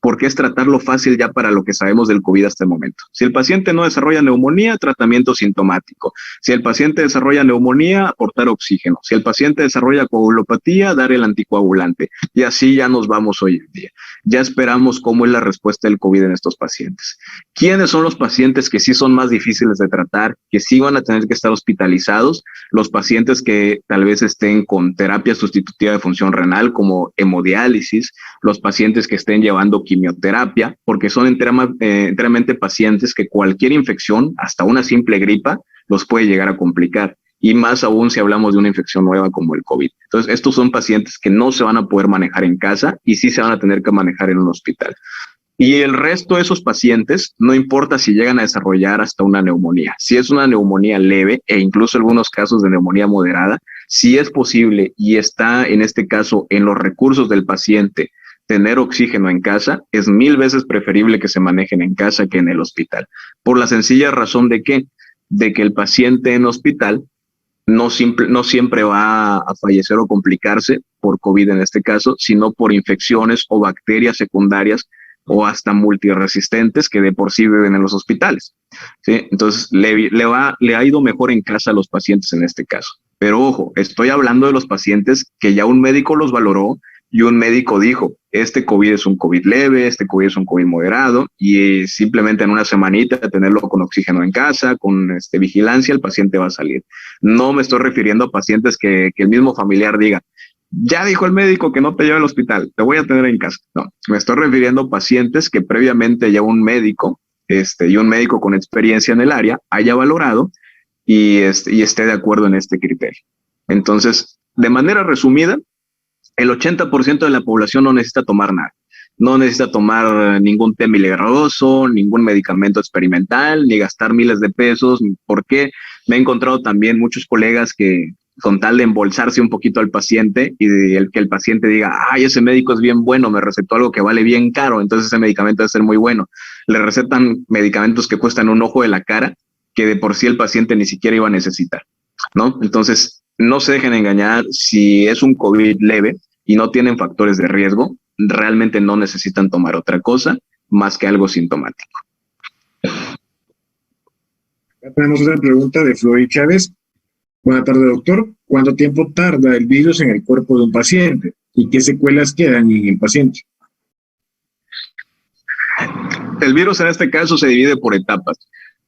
porque es tratarlo fácil ya para lo que sabemos del COVID hasta el momento. Si el paciente no desarrolla neumonía, tratamiento sintomático. Si el paciente desarrolla neumonía, aportar oxígeno. Si el paciente desarrolla coagulopatía, dar el anticoagulante. Y así ya nos vamos hoy en día. Ya esperamos cómo es la respuesta del COVID en estos pacientes. ¿Quiénes son los pacientes que sí son más difíciles de tratar, que sí van a tener que estar hospitalizados? Los pacientes que tal vez estén con terapia sustitutiva de función renal, como hemodiálisis, los pacientes que estén llevando quimioterapia, porque son enteramente pacientes que cualquier infección, hasta una simple gripa, los puede llegar a complicar. Y más aún si hablamos de una infección nueva como el COVID. Entonces, estos son pacientes que no se van a poder manejar en casa y sí se van a tener que manejar en un hospital. Y el resto de esos pacientes, no importa si llegan a desarrollar hasta una neumonía. Si es una neumonía leve e incluso algunos casos de neumonía moderada, si es posible y está en este caso en los recursos del paciente tener oxígeno en casa, es 1000 veces preferible que se manejen en casa que en el hospital. Por la sencilla razón de que el paciente en hospital no siempre va a fallecer o complicarse por COVID en este caso, sino por infecciones o bacterias secundarias o hasta multiresistentes que de por sí viven en los hospitales. ¿Sí? Entonces, le ha ido mejor en casa a los pacientes en este caso. Pero ojo, estoy hablando de los pacientes que ya un médico los valoró y un médico dijo, este COVID es un COVID leve, este COVID es un COVID moderado, y simplemente en una semanita tenerlo con oxígeno en casa, con vigilancia, el paciente va a salir. No me estoy refiriendo a pacientes que el mismo familiar diga, ya dijo el médico que no te lleve al hospital, te voy a tener en casa. No, me estoy refiriendo a pacientes que previamente ya un médico, y un médico con experiencia en el área, haya valorado y esté de acuerdo en este criterio. Entonces, de manera resumida, el 80% de la población no necesita tomar nada. No necesita tomar ningún té milagroso, ningún medicamento experimental, ni gastar miles de pesos, porque me he encontrado también muchos colegas que con tal de embolsarse un poquito al paciente y que el paciente diga, ay, ese médico es bien bueno, me recetó algo que vale bien caro, entonces ese medicamento debe ser muy bueno. Le recetan medicamentos que cuestan un ojo de la cara, que de por sí el paciente ni siquiera iba a necesitar, ¿no? Entonces, no se dejen engañar. Si es un COVID leve y no tienen factores de riesgo, realmente no necesitan tomar otra cosa más que algo sintomático. Acá tenemos otra pregunta de Floyd Chávez. Buenas tardes, doctor. ¿Cuánto tiempo tarda el virus en el cuerpo de un paciente? ¿Y qué secuelas quedan en el paciente? El virus en este caso se divide por etapas.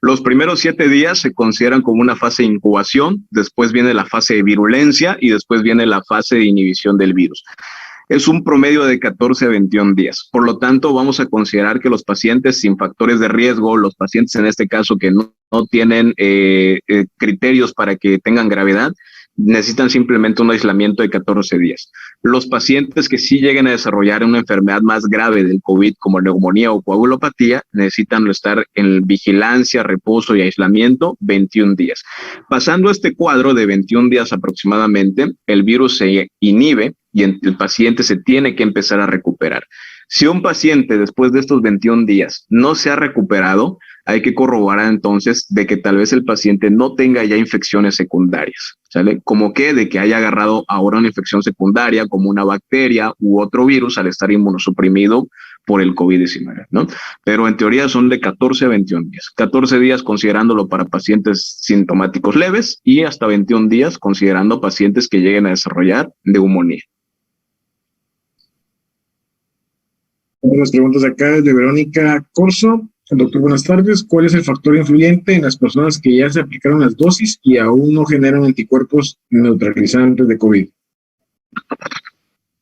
Los primeros 7 días se consideran como una fase de incubación, después viene la fase de virulencia y después viene la fase de inhibición del virus. Es un promedio de 14 a 21 días. Por lo tanto, vamos a considerar que los pacientes sin factores de riesgo, los pacientes en este caso que no tienen criterios para que tengan gravedad, necesitan simplemente un aislamiento de 14 días. Los pacientes que sí lleguen a desarrollar una enfermedad más grave del COVID, como neumonía o coagulopatía, necesitan estar en vigilancia, reposo y aislamiento 21 días. Pasando este cuadro de 21 días aproximadamente, el virus se inhibe y el paciente se tiene que empezar a recuperar. Si un paciente después de estos 21 días no se ha recuperado, hay que corroborar entonces de que tal vez el paciente no tenga ya infecciones secundarias, ¿sale? Como que de que haya agarrado ahora una infección secundaria como una bacteria u otro virus al estar inmunosuprimido por el COVID-19, ¿no? Pero en teoría son de 14 a 21 días. 14 días considerándolo para pacientes sintomáticos leves y hasta 21 días considerando pacientes que lleguen a desarrollar neumonía. Las preguntas acá es de Verónica Corso. Doctor, buenas tardes. ¿Cuál es el factor influyente en las personas que ya se aplicaron las dosis y aún no generan anticuerpos neutralizantes de COVID?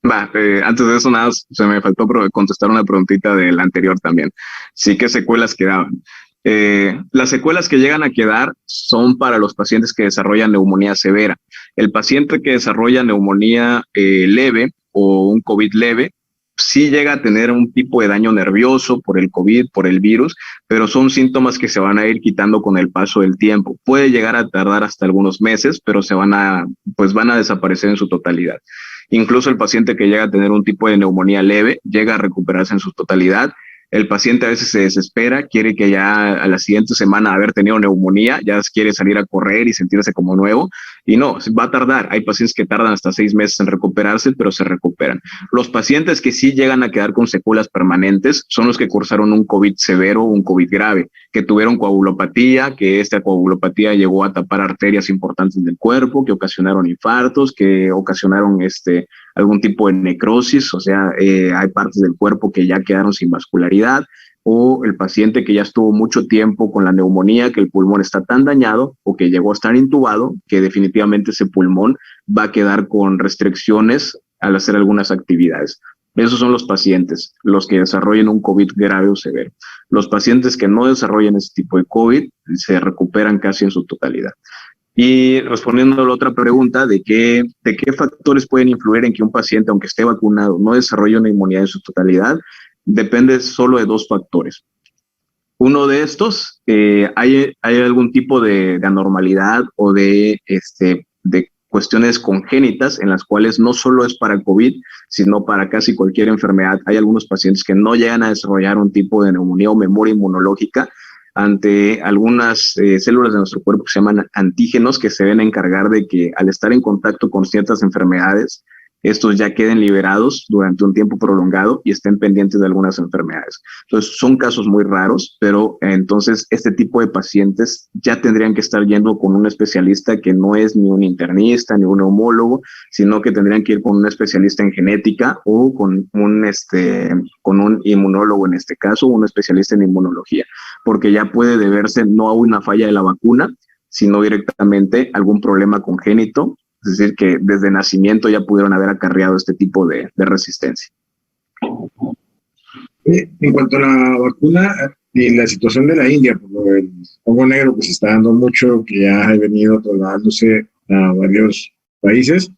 Antes de eso, nada, se me faltó contestar una preguntita del anterior también. Sí, ¿qué secuelas quedaban? Las secuelas que llegan a quedar son para los pacientes que desarrollan neumonía severa. El paciente que desarrolla neumonía leve o un COVID leve, sí llega a tener un tipo de daño nervioso por el COVID, por el virus, pero son síntomas que se van a ir quitando con el paso del tiempo. Puede llegar a tardar hasta algunos meses, pero van a desaparecer en su totalidad. Incluso el paciente que llega a tener un tipo de neumonía leve llega a recuperarse en su totalidad. El paciente a veces se desespera, quiere que ya a la siguiente semana haber tenido neumonía, ya quiere salir a correr y sentirse como nuevo, Y no, va a tardar. Hay pacientes que tardan hasta 6 meses en recuperarse, pero se recuperan. Los pacientes que sí llegan a quedar con secuelas permanentes son los que cursaron un COVID severo o un COVID grave, que tuvieron coagulopatía, que esta coagulopatía llegó a tapar arterias importantes del cuerpo, que ocasionaron infartos, que ocasionaron algún tipo de necrosis, o sea, hay partes del cuerpo que ya quedaron sin vascularidad, o el paciente que ya estuvo mucho tiempo con la neumonía, que el pulmón está tan dañado o que llegó a estar intubado, que definitivamente ese pulmón va a quedar con restricciones al hacer algunas actividades. Esos son los pacientes, los que desarrollen un COVID grave o severo. Los pacientes que no desarrollan ese tipo de COVID se recuperan casi en su totalidad. Y respondiendo a la otra pregunta de qué factores pueden influir en que un paciente, aunque esté vacunado, no desarrolle una inmunidad en su totalidad, depende solo de 2 factores. Uno de estos, hay algún tipo de anormalidad o de cuestiones congénitas en las cuales no solo es para COVID, sino para casi cualquier enfermedad. Hay algunos pacientes que no llegan a desarrollar un tipo de neumonía o memoria inmunológica ante algunas células de nuestro cuerpo que se llaman antígenos, que se deben encargar de que al estar en contacto con ciertas enfermedades, estos ya queden liberados durante un tiempo prolongado y estén pendientes de algunas enfermedades. Entonces, son casos muy raros, pero entonces este tipo de pacientes ya tendrían que estar yendo con un especialista que no es ni un internista ni un neumólogo, sino que tendrían que ir con un especialista en genética o con un inmunólogo en este caso, un especialista en inmunología, porque ya puede deberse no a una falla de la vacuna, sino directamente a algún problema congénito. Es decir, que desde nacimiento ya pudieron haber acarreado este tipo de resistencia. En cuanto a la vacuna y la situación de la India, por el hongo negro que se está dando mucho, que ya ha venido trasladándose a varios países,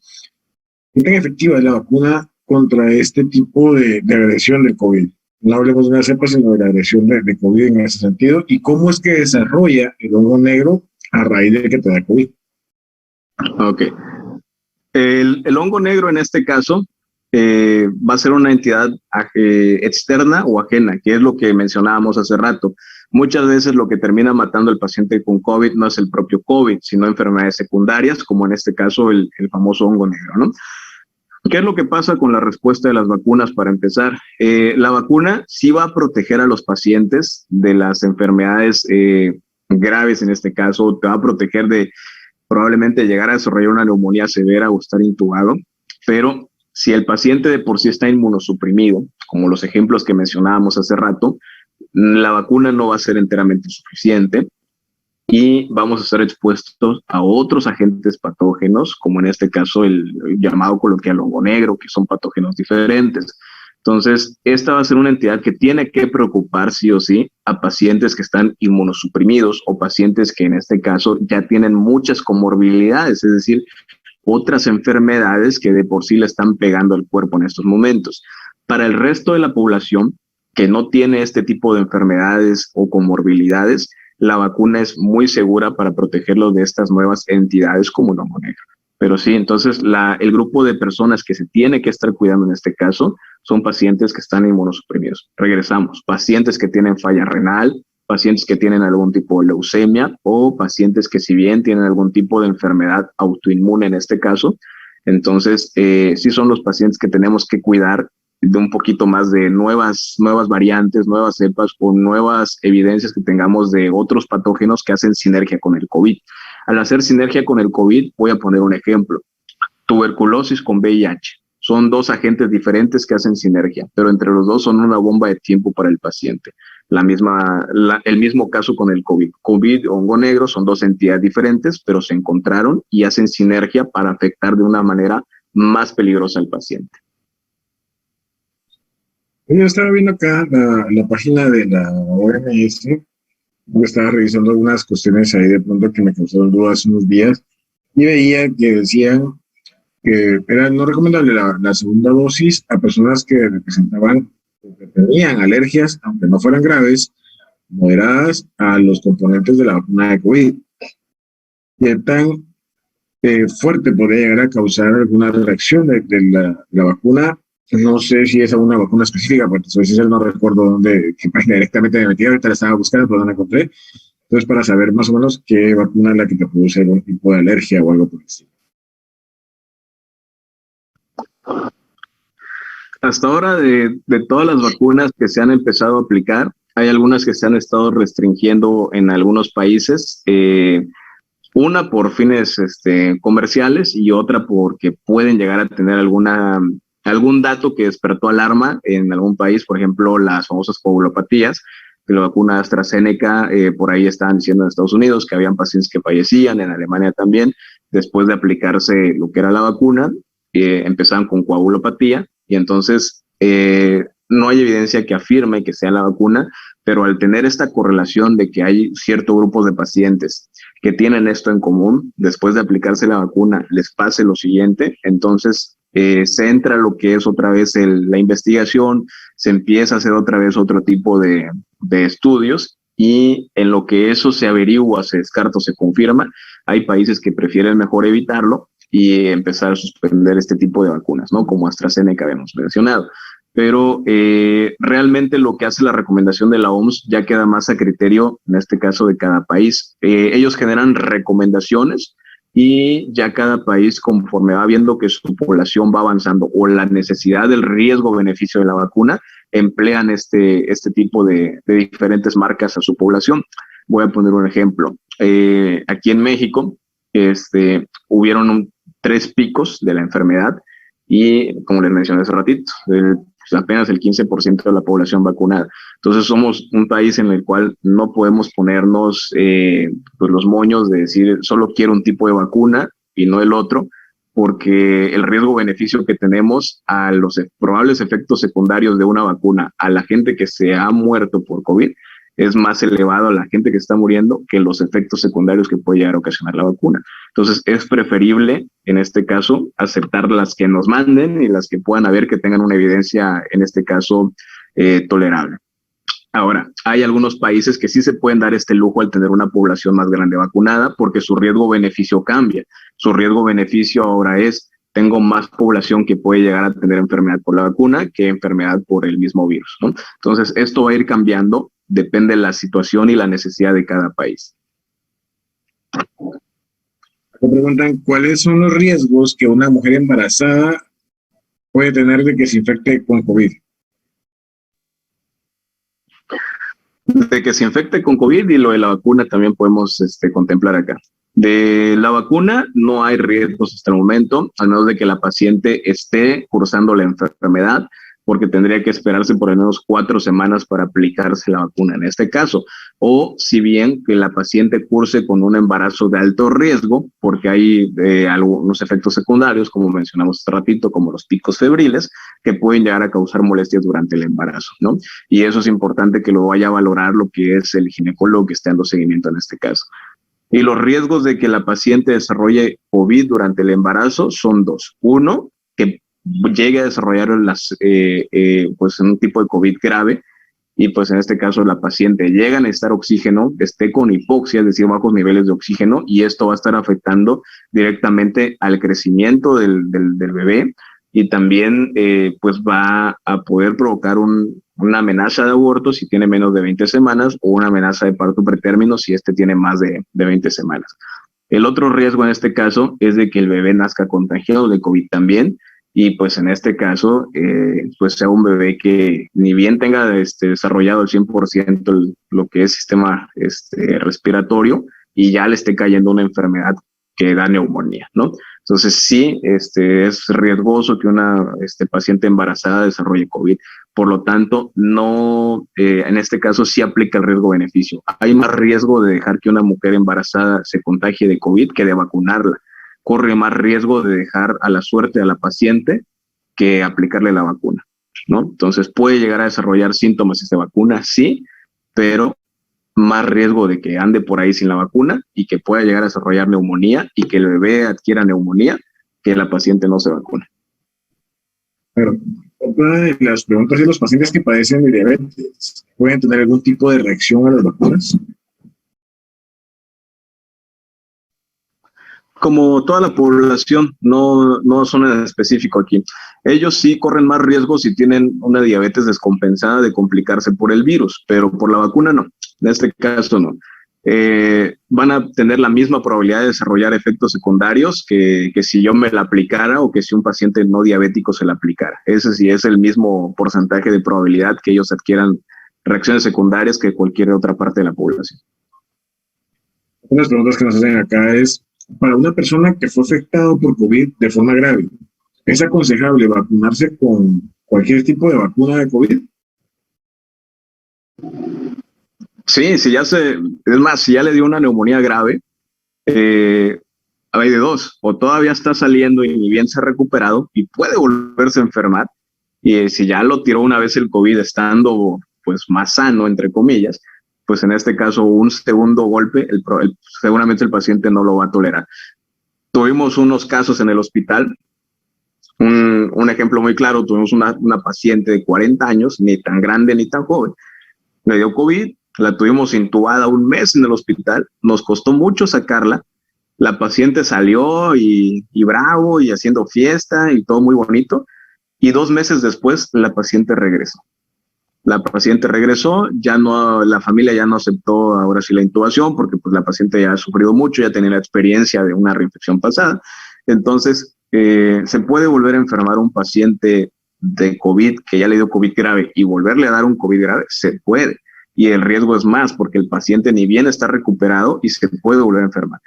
¿qué tan efectiva es la vacuna contra este tipo de agresión del COVID? No hablemos de una cepa, sino de la agresión de COVID en ese sentido. ¿Y cómo es que desarrolla el hongo negro a raíz de que te da COVID? Ok. El hongo negro en este caso va a ser una entidad externa o ajena, que es lo que mencionábamos hace rato. Muchas veces lo que termina matando al paciente con COVID no es el propio COVID, sino enfermedades secundarias, como en este caso el famoso hongo negro, ¿no? ¿Qué es lo que pasa con la respuesta de las vacunas para empezar? La vacuna sí va a proteger a los pacientes de las enfermedades graves, en este caso, te va a proteger de probablemente llegar a desarrollar una neumonía severa o estar intubado, pero si el paciente de por sí está inmunosuprimido, como los ejemplos que mencionábamos hace rato, la vacuna no va a ser enteramente suficiente y vamos a estar expuestos a otros agentes patógenos, como en este caso el llamado coloquial hongo negro, que son patógenos diferentes. Entonces, esta va a ser una entidad que tiene que preocupar sí o sí a pacientes que están inmunosuprimidos o pacientes que en este caso ya tienen muchas comorbilidades, es decir, otras enfermedades que de por sí le están pegando al cuerpo en estos momentos. Para el resto de la población que no tiene este tipo de enfermedades o comorbilidades, la vacuna es muy segura para protegerlos de estas nuevas entidades como el hongo negro. Pero sí, entonces el grupo de personas que se tiene que estar cuidando en este caso son pacientes que están inmunosuprimidos. Regresamos, pacientes que tienen falla renal, pacientes que tienen algún tipo de leucemia o pacientes que si bien tienen algún tipo de enfermedad autoinmune en este caso, entonces sí son los pacientes que tenemos que cuidar de un poquito más de nuevas variantes, nuevas cepas o nuevas evidencias que tengamos de otros patógenos que hacen sinergia con el COVID. Al hacer sinergia con el COVID, voy a poner un ejemplo, tuberculosis con VIH. Son 2 agentes diferentes que hacen sinergia, pero entre los 2 son una bomba de tiempo para el paciente. El mismo caso con el COVID. COVID o hongo negro son 2 entidades diferentes, pero se encontraron y hacen sinergia para afectar de una manera más peligrosa al paciente. Yo estaba viendo acá la página de la OMS, estaba revisando algunas cuestiones ahí de pronto que me causaron dudas unos días y veía que decían que era no recomendable la segunda dosis a personas que representaban o que tenían alergias, aunque no fueran graves, moderadas a los componentes de la vacuna de COVID. ¿Qué tan fuerte podría llegar a causar alguna reacción de la vacuna? No sé si es una vacuna específica, porque a veces no recuerdo dónde, qué página directamente me metí, ahorita la estaba buscando, pero no la encontré. Entonces, para saber más o menos qué vacuna es la que te produce algún tipo de alergia o algo por el estilo. Hasta ahora, de todas las vacunas que se han empezado a aplicar, hay algunas que se han estado restringiendo en algunos países. Una por fines comerciales y otra porque pueden llegar a tener algún dato que despertó alarma en algún país, por ejemplo, las famosas coagulopatías, que la vacuna AstraZeneca, por ahí estaban diciendo en Estados Unidos que habían pacientes que fallecían, en Alemania también, después de aplicarse lo que era la vacuna, empezaban con coagulopatía y entonces no hay evidencia que afirme que sea la vacuna, pero al tener esta correlación de que hay cierto grupo de pacientes que tienen esto en común, después de aplicarse la vacuna les pase lo siguiente, entonces se entra lo que es otra vez la investigación, se empieza a hacer otra vez otro tipo de estudios y en lo que eso se averigua, se descarta o se confirma, hay países que prefieren mejor evitarlo y empezar a suspender este tipo de vacunas, ¿no? Como AstraZeneca habíamos mencionado. Pero realmente lo que hace la recomendación de la OMS ya queda más a criterio, en este caso, de cada país. Ellos generan recomendaciones y ya cada país, conforme va viendo que su población va avanzando o la necesidad del riesgo-beneficio de la vacuna, emplean este tipo de diferentes marcas a su población. Voy a poner un ejemplo. Aquí en México hubieron 3 picos de la enfermedad y, como les mencioné hace ratito, apenas el 15% de la población vacunada. Entonces somos un país en el cual no podemos ponernos pues los moños de decir solo quiero un tipo de vacuna y no el otro, porque el riesgo-beneficio que tenemos a los probables efectos secundarios de una vacuna a la gente que se ha muerto por COVID es más elevado a la gente que está muriendo que los efectos secundarios que puede llegar a ocasionar la vacuna. Entonces, es preferible, en este caso, aceptar las que nos manden y las que puedan haber que tengan una evidencia, en este caso, tolerable. Ahora, hay algunos países que sí se pueden dar este lujo al tener una población más grande vacunada porque su riesgo-beneficio cambia. Su riesgo-beneficio ahora es tengo más población que puede llegar a tener enfermedad por la vacuna que enfermedad por el mismo virus, ¿no? Entonces, esto va a ir cambiando, depende de la situación y la necesidad de cada país. Me preguntan, ¿cuáles son los riesgos que una mujer embarazada puede tener de que se infecte con COVID? De que se infecte con COVID y lo de la vacuna también podemos contemplar acá. De la vacuna no hay riesgos hasta el momento, a menos de que la paciente esté cursando la enfermedad, porque tendría que esperarse por al menos 4 semanas para aplicarse la vacuna en este caso. O si bien que la paciente curse con un embarazo de alto riesgo, porque hay algunos efectos secundarios, como mencionamos hace ratito, como los picos febriles, que pueden llegar a causar molestias durante el embarazo, ¿no? Y eso es importante que lo vaya a valorar lo que es el ginecólogo que está dando seguimiento en este caso. Y los riesgos de que la paciente desarrolle COVID durante el embarazo son 2. Uno, que llegue a desarrollar pues un tipo de COVID grave y pues en este caso la paciente llega a necesitar oxígeno, esté con hipoxia, es decir, bajos niveles de oxígeno, y esto va a estar afectando directamente al crecimiento del bebé y también pues va a poder provocar una amenaza de aborto si tiene menos de 20 semanas o una amenaza de parto pretérmino si tiene más de 20 semanas. El otro riesgo en este caso es de que el bebé nazca contagiado de COVID también, y pues en este caso pues sea un bebé que ni bien tenga desarrollado al 100% lo que es sistema respiratorio y ya le esté cayendo una enfermedad que da neumonía, ¿no? Entonces sí, es riesgoso que una paciente embarazada desarrolle COVID. Por lo tanto, no, en este caso sí aplica el riesgo-beneficio. Hay más riesgo de dejar que una mujer embarazada se contagie de COVID que de vacunarla. Corre más riesgo de dejar a la suerte a la paciente que aplicarle la vacuna, ¿no? Entonces puede llegar a desarrollar síntomas esta vacuna, sí, pero más riesgo de que ande por ahí sin la vacuna y que pueda llegar a desarrollar neumonía y que el bebé adquiera neumonía que la paciente no se vacuna. Pero otra de las preguntas es, ¿los pacientes que padecen de diabetes pueden tener algún tipo de reacción a las vacunas? Como toda la población, no son en específico aquí. Ellos sí corren más riesgo si tienen una diabetes descompensada de complicarse por el virus, pero por la vacuna no. En este caso no. van a tener la misma probabilidad de desarrollar efectos secundarios que si yo me la aplicara o que si un paciente no diabético se la aplicara. Ese sí es el mismo porcentaje de probabilidad que ellos adquieran reacciones secundarias que cualquier otra parte de la población. Una de las preguntas que nos hacen acá es, para una persona que fue afectada por COVID de forma grave, ¿es aconsejable vacunarse con cualquier tipo de vacuna de COVID? Sí, es más, si ya le dio una neumonía grave, hay de dos, o todavía está saliendo y ni bien se ha recuperado y puede volverse a enfermar, y si ya lo tiró una vez el COVID estando pues más sano, entre comillas, pues en este caso un segundo golpe, seguramente el paciente no lo va a tolerar. Tuvimos unos casos en el hospital, un ejemplo muy claro, tuvimos una paciente de 40 años, ni tan grande ni tan joven, le dio COVID, la tuvimos intubada un mes en el hospital, nos costó mucho sacarla, la paciente salió y bravo y haciendo fiesta y todo muy bonito, y 2 meses después la paciente regresó. La paciente regresó, ya no, la familia ya no aceptó ahora sí la intubación porque pues la paciente ya ha sufrido mucho, ya tenía la experiencia de una reinfección pasada. Entonces, se puede volver a enfermar un paciente de COVID que ya le dio COVID grave y volverle a dar un COVID grave, se puede. Y el riesgo es más porque el paciente ni bien está recuperado y se puede volver a enfermar.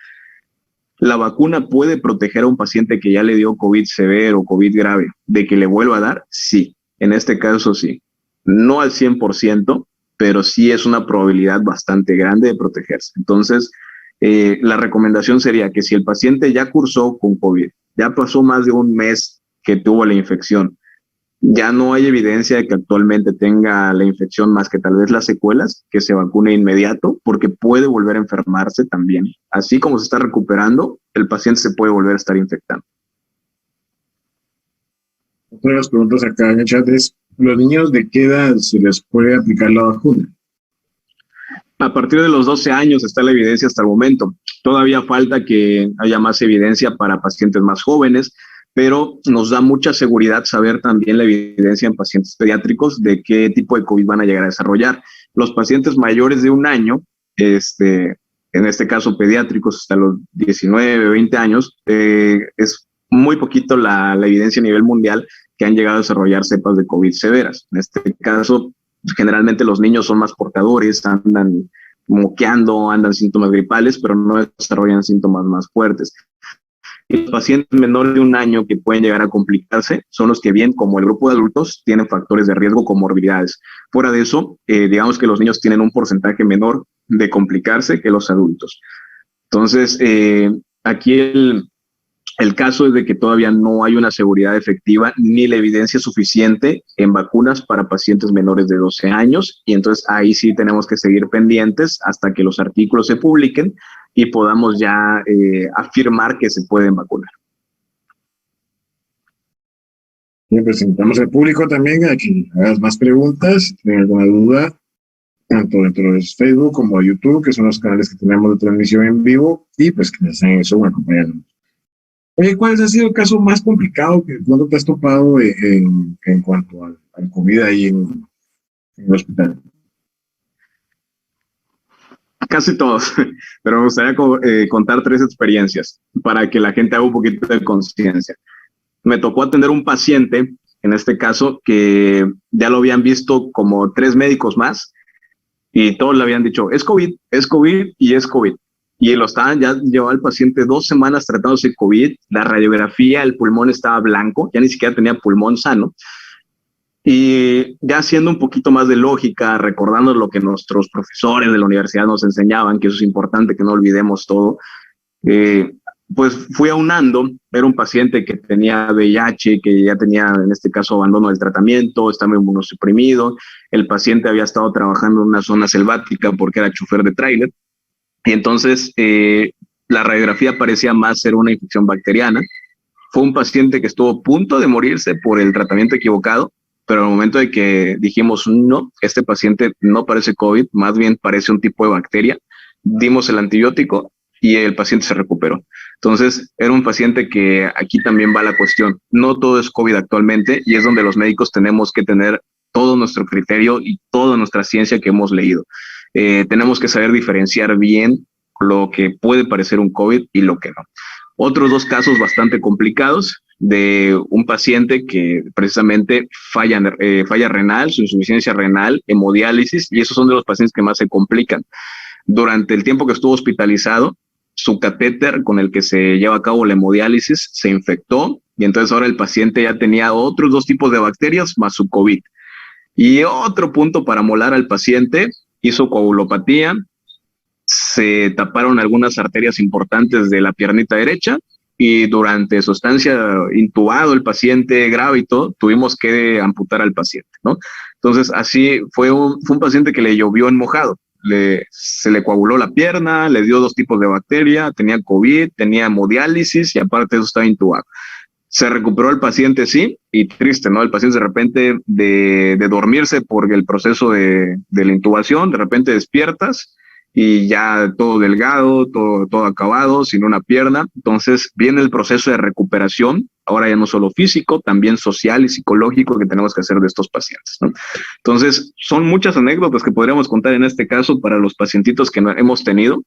¿La vacuna puede proteger a un paciente que ya le dio COVID severo o COVID grave de que le vuelva a dar? Sí, en este caso sí. No al 100%, pero sí es una probabilidad bastante grande de protegerse. Entonces, la recomendación sería que si el paciente ya cursó con COVID, ya pasó más de un mes que tuvo la infección, ya no hay evidencia de que actualmente tenga la infección más que tal vez las secuelas, que se vacune inmediato, porque puede volver a enfermarse también. Así como se está recuperando, el paciente se puede volver a estar infectando. Otra de las preguntas acá en el chat es, ¿los niños de qué edad se les puede aplicar la vacuna? A partir de los 12 años está la evidencia hasta el momento. Todavía falta que haya más evidencia para pacientes más jóvenes, pero nos da mucha seguridad saber también la evidencia en pacientes pediátricos de qué tipo de COVID van a llegar a desarrollar. Los pacientes mayores de un año, en este caso pediátricos hasta los 19, 20 años, es muy poquito la evidencia a nivel mundial que han llegado a desarrollar cepas de COVID severas. En este caso, generalmente los niños son más portadores, andan moqueando, andan síntomas gripales, pero no desarrollan síntomas más fuertes. Y los pacientes menores de un año que pueden llegar a complicarse son los que bien, como el grupo de adultos, tienen factores de riesgo, comorbilidades. Fuera de eso, digamos que los niños tienen un porcentaje menor de complicarse que los adultos. Entonces, aquí el caso es de que todavía no hay una seguridad efectiva ni la evidencia suficiente en vacunas para pacientes menores de 12 años, y entonces ahí sí tenemos que seguir pendientes hasta que los artículos se publiquen y podamos ya afirmar que se pueden vacunar. Bien, presentamos al público también a que hagas más preguntas, si tienen alguna duda, tanto dentro de Facebook como de YouTube, que son los canales que tenemos de transmisión en vivo, y pues que nos hacen eso acompañándonos. Oye, ¿cuál ha sido el caso más complicado que cuando te has topado en cuanto al COVID ahí en el hospital? Casi todos, pero me gustaría contar 3 experiencias para que la gente haga un poquito de conciencia. Me tocó atender un paciente, en este caso, que ya lo habían visto como 3 médicos más y todos le habían dicho, es COVID y es COVID. Y ya llevaba el paciente 2 semanas tratándose COVID, la radiografía, el pulmón estaba blanco, ya ni siquiera tenía pulmón sano. Y ya haciendo un poquito más de lógica, recordando lo que nuestros profesores de la universidad nos enseñaban, que eso es importante, que no olvidemos todo, pues fui aunando. Era un paciente que tenía VIH, que ya tenía en este caso abandono del tratamiento, estaba inmunosuprimido, el paciente había estado trabajando en una zona selvática porque era chofer de tráiler, y entonces la radiografía parecía más ser una infección bacteriana. Fue un paciente que estuvo a punto de morirse por el tratamiento equivocado, pero al momento de que dijimos, no, este paciente no parece COVID, más bien parece un tipo de bacteria, dimos el antibiótico y el paciente se recuperó. Entonces, era un paciente que aquí también va la cuestión. No todo es COVID actualmente, y es donde los médicos tenemos que tener todo nuestro criterio y toda nuestra ciencia que hemos leído. tenemos que saber diferenciar bien lo que puede parecer un COVID y lo que no. Otros dos casos bastante complicados de un paciente que precisamente falla renal, su insuficiencia renal, hemodiálisis, y esos son de los pacientes que más se complican. Durante el tiempo que estuvo hospitalizado, su catéter con el que se lleva a cabo la hemodiálisis se infectó y entonces ahora el paciente ya tenía otros dos tipos de bacterias más su COVID. Y otro punto para molar al paciente, hizo coagulopatía, se taparon algunas arterias importantes de la piernita derecha y durante su estancia intubado el paciente grave y todo, tuvimos que amputar al paciente, ¿no? Entonces así fue un paciente que le llovió en mojado. Se le coaguló la pierna, le dio dos tipos de bacteria, tenía COVID, tenía hemodiálisis y aparte de eso estaba intubado. Se recuperó el paciente, sí, y triste, ¿no? El paciente de repente de dormirse por el proceso de la intubación, de repente despiertas y ya todo delgado, todo acabado, sin una pierna. Entonces viene el proceso de recuperación, ahora ya no solo físico, también social y psicológico que tenemos que hacer de estos pacientes, ¿no? Entonces son muchas anécdotas que podríamos contar en este caso para los pacientitos que hemos tenido,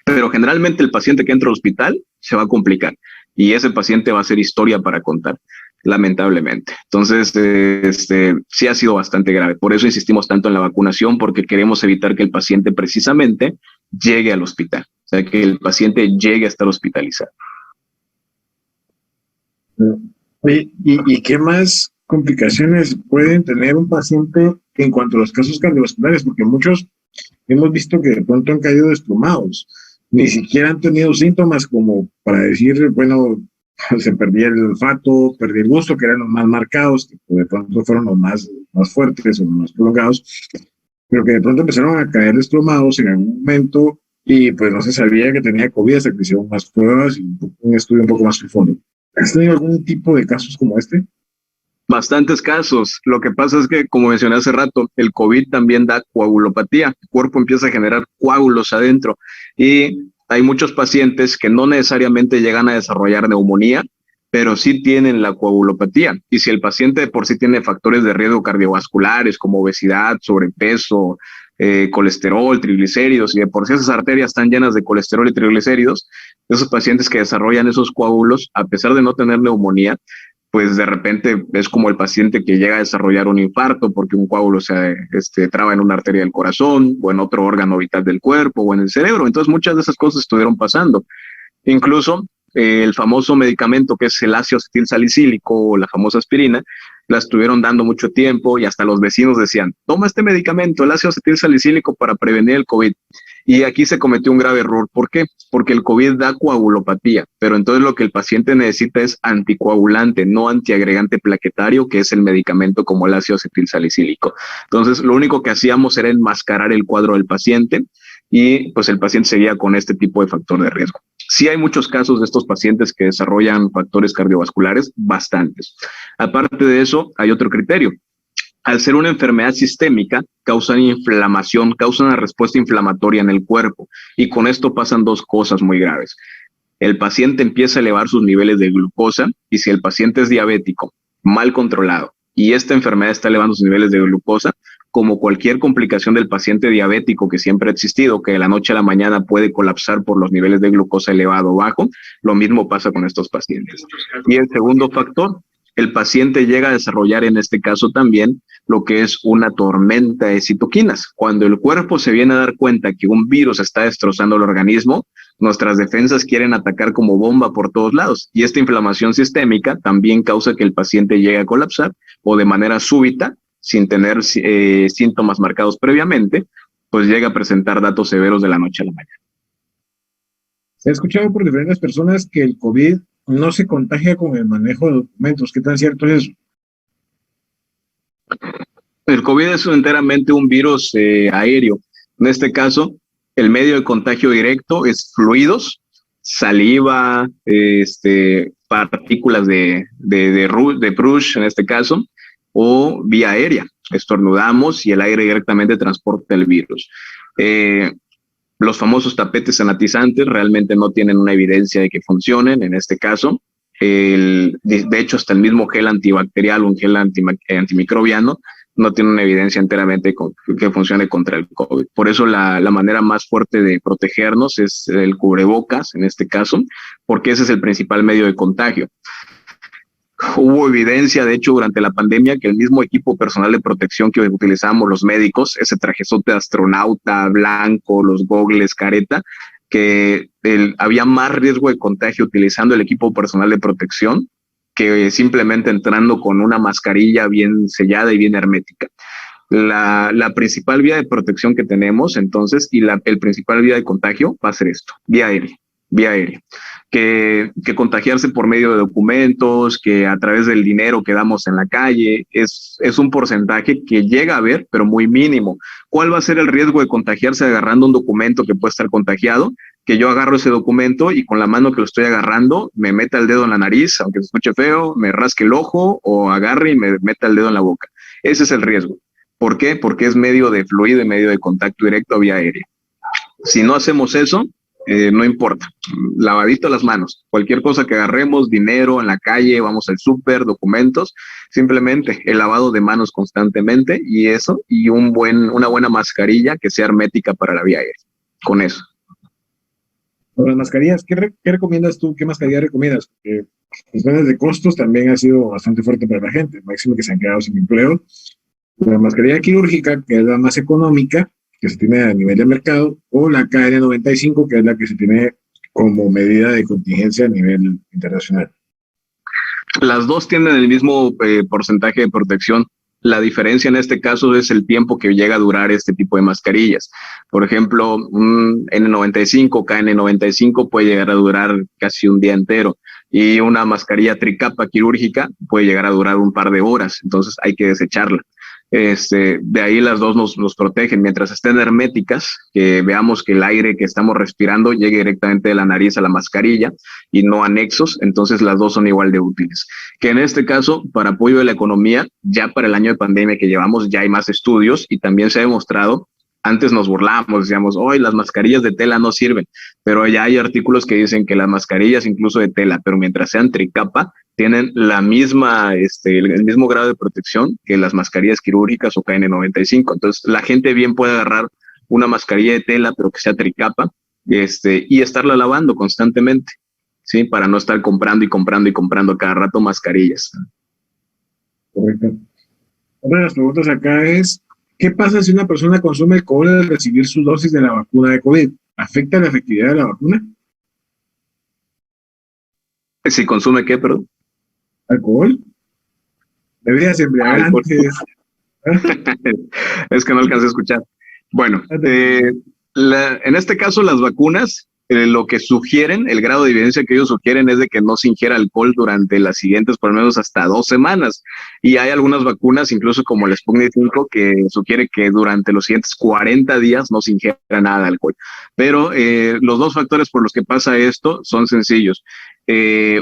pero generalmente el paciente que entra al hospital se va a complicar y ese paciente va a ser historia para contar, lamentablemente. Entonces, sí ha sido bastante grave. Por eso insistimos tanto en la vacunación, porque queremos evitar que el paciente precisamente llegue al hospital, o sea, que el paciente llegue a estar hospitalizado. ¿Y qué más complicaciones pueden tener un paciente en cuanto a los casos cardiovasculares? Porque muchos hemos visto que de pronto han caído desplomados, ni siquiera han tenido síntomas como para decir, bueno, se perdía el olfato, perdí el gusto, que eran los más marcados, que de pronto fueron los más fuertes o los más prolongados, pero que de pronto empezaron a caer desplomados en algún momento y pues no se sabía que tenía COVID hasta que hicieron más pruebas y un estudio un poco más profundo. ¿Has tenido algún tipo de casos como este? Bastantes casos. Lo que pasa es que, como mencioné hace rato, el COVID también da coagulopatía. El cuerpo empieza a generar coágulos adentro y hay muchos pacientes que no necesariamente llegan a desarrollar neumonía, pero sí tienen la coagulopatía. Y si el paciente de por sí tiene factores de riesgo cardiovasculares como obesidad, sobrepeso, colesterol, triglicéridos, y de por sí esas arterias están llenas de colesterol y triglicéridos, esos pacientes que desarrollan esos coágulos, a pesar de no tener neumonía, pues de repente es como el paciente que llega a desarrollar un infarto porque un coágulo se traba en una arteria del corazón o en otro órgano vital del cuerpo o en el cerebro. Entonces muchas de esas cosas estuvieron pasando. Incluso el famoso medicamento que es el ácido acetilsalicílico o la famosa aspirina, la estuvieron dando mucho tiempo y hasta los vecinos decían, toma este medicamento, el ácido acetilsalicílico para prevenir el COVID. Y aquí se cometió un grave error. ¿Por qué? Porque el COVID da coagulopatía, pero entonces lo que el paciente necesita es anticoagulante, no antiagregante plaquetario, que es el medicamento como el ácido acetilsalicílico. Entonces, lo único que hacíamos era enmascarar el cuadro del paciente y pues el paciente seguía con este tipo de factor de riesgo. Sí hay muchos casos de estos pacientes que desarrollan factores cardiovasculares, bastantes. Aparte de eso, hay otro criterio. Al ser una enfermedad sistémica, causan inflamación, causan una respuesta inflamatoria en el cuerpo. Y con esto pasan dos cosas muy graves. El paciente empieza a elevar sus niveles de glucosa y si el paciente es diabético, mal controlado, y esta enfermedad está elevando sus niveles de glucosa, como cualquier complicación del paciente diabético que siempre ha existido, que de la noche a la mañana puede colapsar por los niveles de glucosa elevado o bajo, lo mismo pasa con estos pacientes. Y el segundo factor, el paciente llega a desarrollar en este caso también lo que es una tormenta de citoquinas. Cuando el cuerpo se viene a dar cuenta que un virus está destrozando el organismo, nuestras defensas quieren atacar como bomba por todos lados. Y esta inflamación sistémica también causa que el paciente llegue a colapsar o de manera súbita, sin tener síntomas marcados previamente, pues llega a presentar datos severos de la noche a la mañana. Se ha escuchado por diferentes personas que el COVID no se contagia con el manejo de documentos. ¿Qué tan cierto es eso? El COVID es enteramente un virus aéreo. En este caso, el medio de contagio directo es fluidos, saliva, partículas de Brush en este caso, o vía aérea. Estornudamos y el aire directamente transporta el virus. Los famosos tapetes sanitizantes realmente no tienen una evidencia de que funcionen en este caso. De hecho, hasta el mismo gel antibacterial o un gel antimicrobiano no tiene una evidencia enteramente que funcione contra el COVID. Por eso la manera más fuerte de protegernos es el cubrebocas, en este caso, porque ese es el principal medio de contagio. Hubo evidencia, de hecho, durante la pandemia, que el mismo equipo personal de protección que utilizamos los médicos, ese trajezote de astronauta blanco, los gogles, careta, que había más riesgo de contagio utilizando el equipo personal de protección que simplemente entrando con una mascarilla bien sellada y bien hermética. La principal vía de protección que tenemos, entonces, y el principal vía de contagio va a ser esto, vía aérea. Que contagiarse por medio de documentos, que a través del dinero que damos en la calle, es un porcentaje que llega a haber, pero muy mínimo. ¿Cuál va a ser el riesgo de contagiarse agarrando un documento que puede estar contagiado? Que yo agarro ese documento y con la mano que lo estoy agarrando me meta el dedo en la nariz, aunque se escuche feo, me rasque el ojo o agarre y me meta el dedo en la boca. Ese es el riesgo. ¿Por qué? Porque es medio de fluido y medio de contacto directo vía aérea. Si no hacemos eso, no importa, lavadito las manos, cualquier cosa que agarremos, dinero en la calle, vamos al súper, documentos, simplemente el lavado de manos constantemente y eso, y una buena mascarilla que sea hermética para la vía aérea, con eso. Las mascarillas, ¿qué recomiendas tú? ¿Qué mascarilla recomiendas? Porque cuestiones de costos también ha sido bastante fuerte para la gente, máximo que se han quedado sin empleo. La mascarilla quirúrgica, que es la más económica, que se tiene a nivel de mercado, o la KN95, que es la que se tiene como medida de contingencia a nivel internacional. Las dos tienen el mismo porcentaje de protección. La diferencia en este caso es el tiempo que llega a durar este tipo de mascarillas. Por ejemplo, un N95, KN95 puede llegar a durar casi un día entero y una mascarilla tricapa quirúrgica puede llegar a durar un par de horas, entonces hay que desecharla. De ahí las dos nos protegen mientras estén herméticas, que veamos que el aire que estamos respirando llegue directamente de la nariz a la mascarilla y no anexos, entonces las dos son igual de útiles. Que en este caso, para apoyo de la economía, ya para el año de pandemia que llevamos, ya hay más estudios y también se ha demostrado. Antes nos burlábamos, decíamos, hoy las mascarillas de tela no sirven, pero ya hay artículos que dicen que las mascarillas incluso de tela, pero mientras sean tricapa, tienen la misma, el mismo grado de protección que las mascarillas quirúrgicas o KN95. Entonces, la gente bien puede agarrar una mascarilla de tela, pero que sea tricapa, y estarla lavando constantemente, ¿sí? Para no estar comprando cada rato mascarillas. Correcto. Otra de las preguntas acá es, ¿qué pasa si una persona consume alcohol al recibir su dosis de la vacuna de COVID? ¿Afecta la efectividad de la vacuna? ¿Si consume qué, perdón? ¿Alcohol? Bebidas embriagantes. Es que no alcancé a escuchar. Bueno, en este caso las vacunas, lo que sugieren, el grado de evidencia que ellos sugieren es de que no se ingiera alcohol durante las siguientes, por lo menos hasta 2 semanas. Y hay algunas vacunas, incluso como el Sputnik 5, que sugiere que durante los siguientes 40 días no se ingiera nada de alcohol. Pero los dos factores por los que pasa esto son sencillos.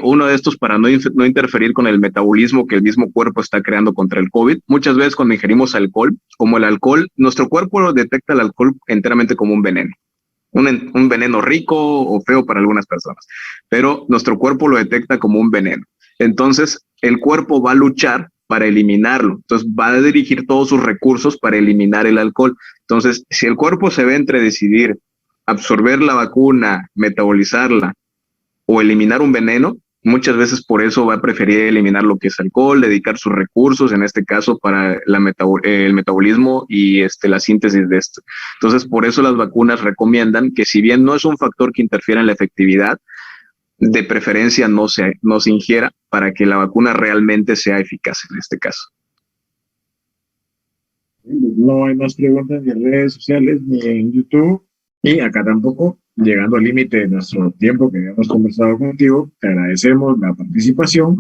Uno de estos para no interferir con el metabolismo que el mismo cuerpo está creando contra el COVID. Muchas veces cuando ingerimos alcohol, como el alcohol, nuestro cuerpo detecta el alcohol enteramente como un veneno. Un veneno rico o feo para algunas personas, pero nuestro cuerpo lo detecta como un veneno. Entonces, el cuerpo va a luchar para eliminarlo. Entonces, va a dirigir todos sus recursos para eliminar el alcohol. Entonces, si el cuerpo se ve entre decidir absorber la vacuna, metabolizarla o eliminar un veneno, muchas veces por eso va a preferir eliminar lo que es alcohol, dedicar sus recursos, en este caso para el metabolismo y la síntesis de esto. Entonces, por eso las vacunas recomiendan que si bien no es un factor que interfiera en la efectividad, de preferencia no se ingiera para que la vacuna realmente sea eficaz en este caso. No hay más preguntas ni en redes sociales ni en YouTube y acá tampoco. Llegando al límite de nuestro tiempo que hemos conversado contigo, te agradecemos la participación.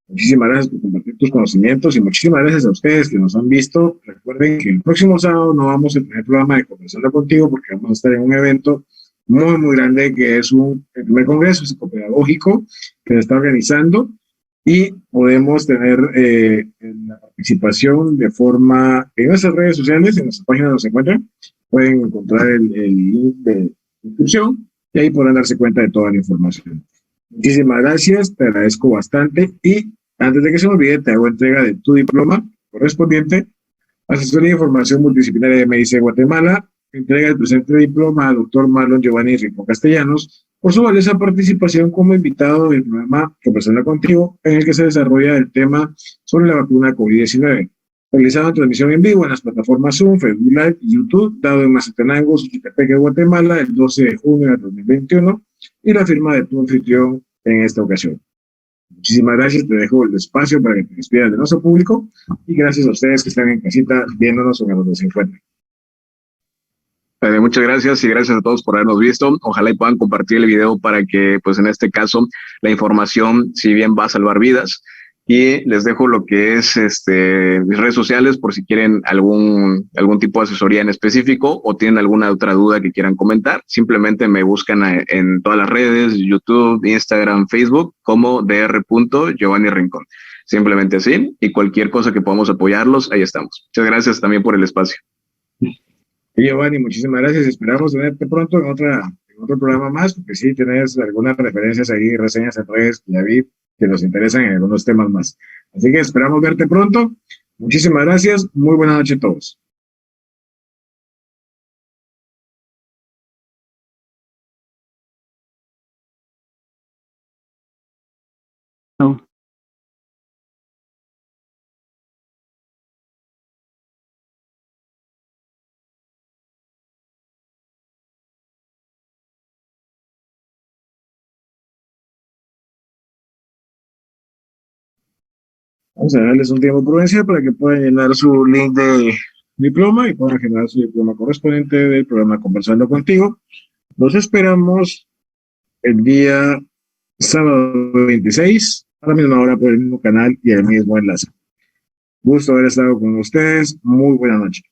Muchísimas gracias por compartir tus conocimientos y muchísimas gracias a ustedes que nos han visto. Recuerden que el próximo sábado no vamos a tener programa de Conversando Contigo porque vamos a estar en un evento muy, muy grande que es el primer congreso psicopedagógico que se está organizando y podemos tener la participación de forma en nuestras redes sociales, en nuestra página donde se encuentran. Pueden encontrar el link de inscripción y ahí podrán darse cuenta de toda la información. Muchísimas gracias, te agradezco bastante y antes de que se me olvide te hago entrega de tu diploma correspondiente Asesoría de Formación Multidisciplinaria de Medicina de Guatemala, entrega el presente diploma al doctor Marlon Giovanni Rincón Castellanos por su valiosa participación como invitado del programa Conversando Contigo, en el que se desarrolla el tema sobre la vacuna COVID-19, realizado en transmisión en vivo en las plataformas Zoom, Facebook Live y YouTube, dado en Mazatenango, Suchitepeque, Guatemala, el 12 de junio de 2021, y la firma de tu anfitrión en esta ocasión. Muchísimas gracias, te dejo el espacio para que te despidas de nuestro público y gracias a ustedes que están en casita viéndonos o en donde se encuentren. Muchas gracias y gracias a todos por habernos visto. Ojalá y puedan compartir el video para que, pues en este caso, la información, si bien va a salvar vidas. Y les dejo lo que es mis redes sociales por si quieren algún tipo de asesoría en específico o tienen alguna otra duda que quieran comentar. Simplemente me buscan en todas las redes, YouTube, Instagram, Facebook, como Dr. Rincón. Simplemente así. Y cualquier cosa que podamos apoyarlos, ahí estamos. Muchas gracias también por el espacio. Y Giovanni, muchísimas gracias. Esperamos tenerte pronto en otro programa más, porque sí tenés algunas referencias ahí, reseñas en redes que ya vi que nos interesan en algunos temas más. Así que esperamos verte pronto. Muchísimas gracias. Muy buenas noches a todos. No. Vamos a darles un tiempo prudencial para que puedan llenar su link de diploma y puedan generar su diploma correspondiente del programa Conversando Contigo. Los esperamos el día sábado 26 a la misma hora por el mismo canal y el mismo enlace. Gusto haber estado con ustedes. Muy buena noche.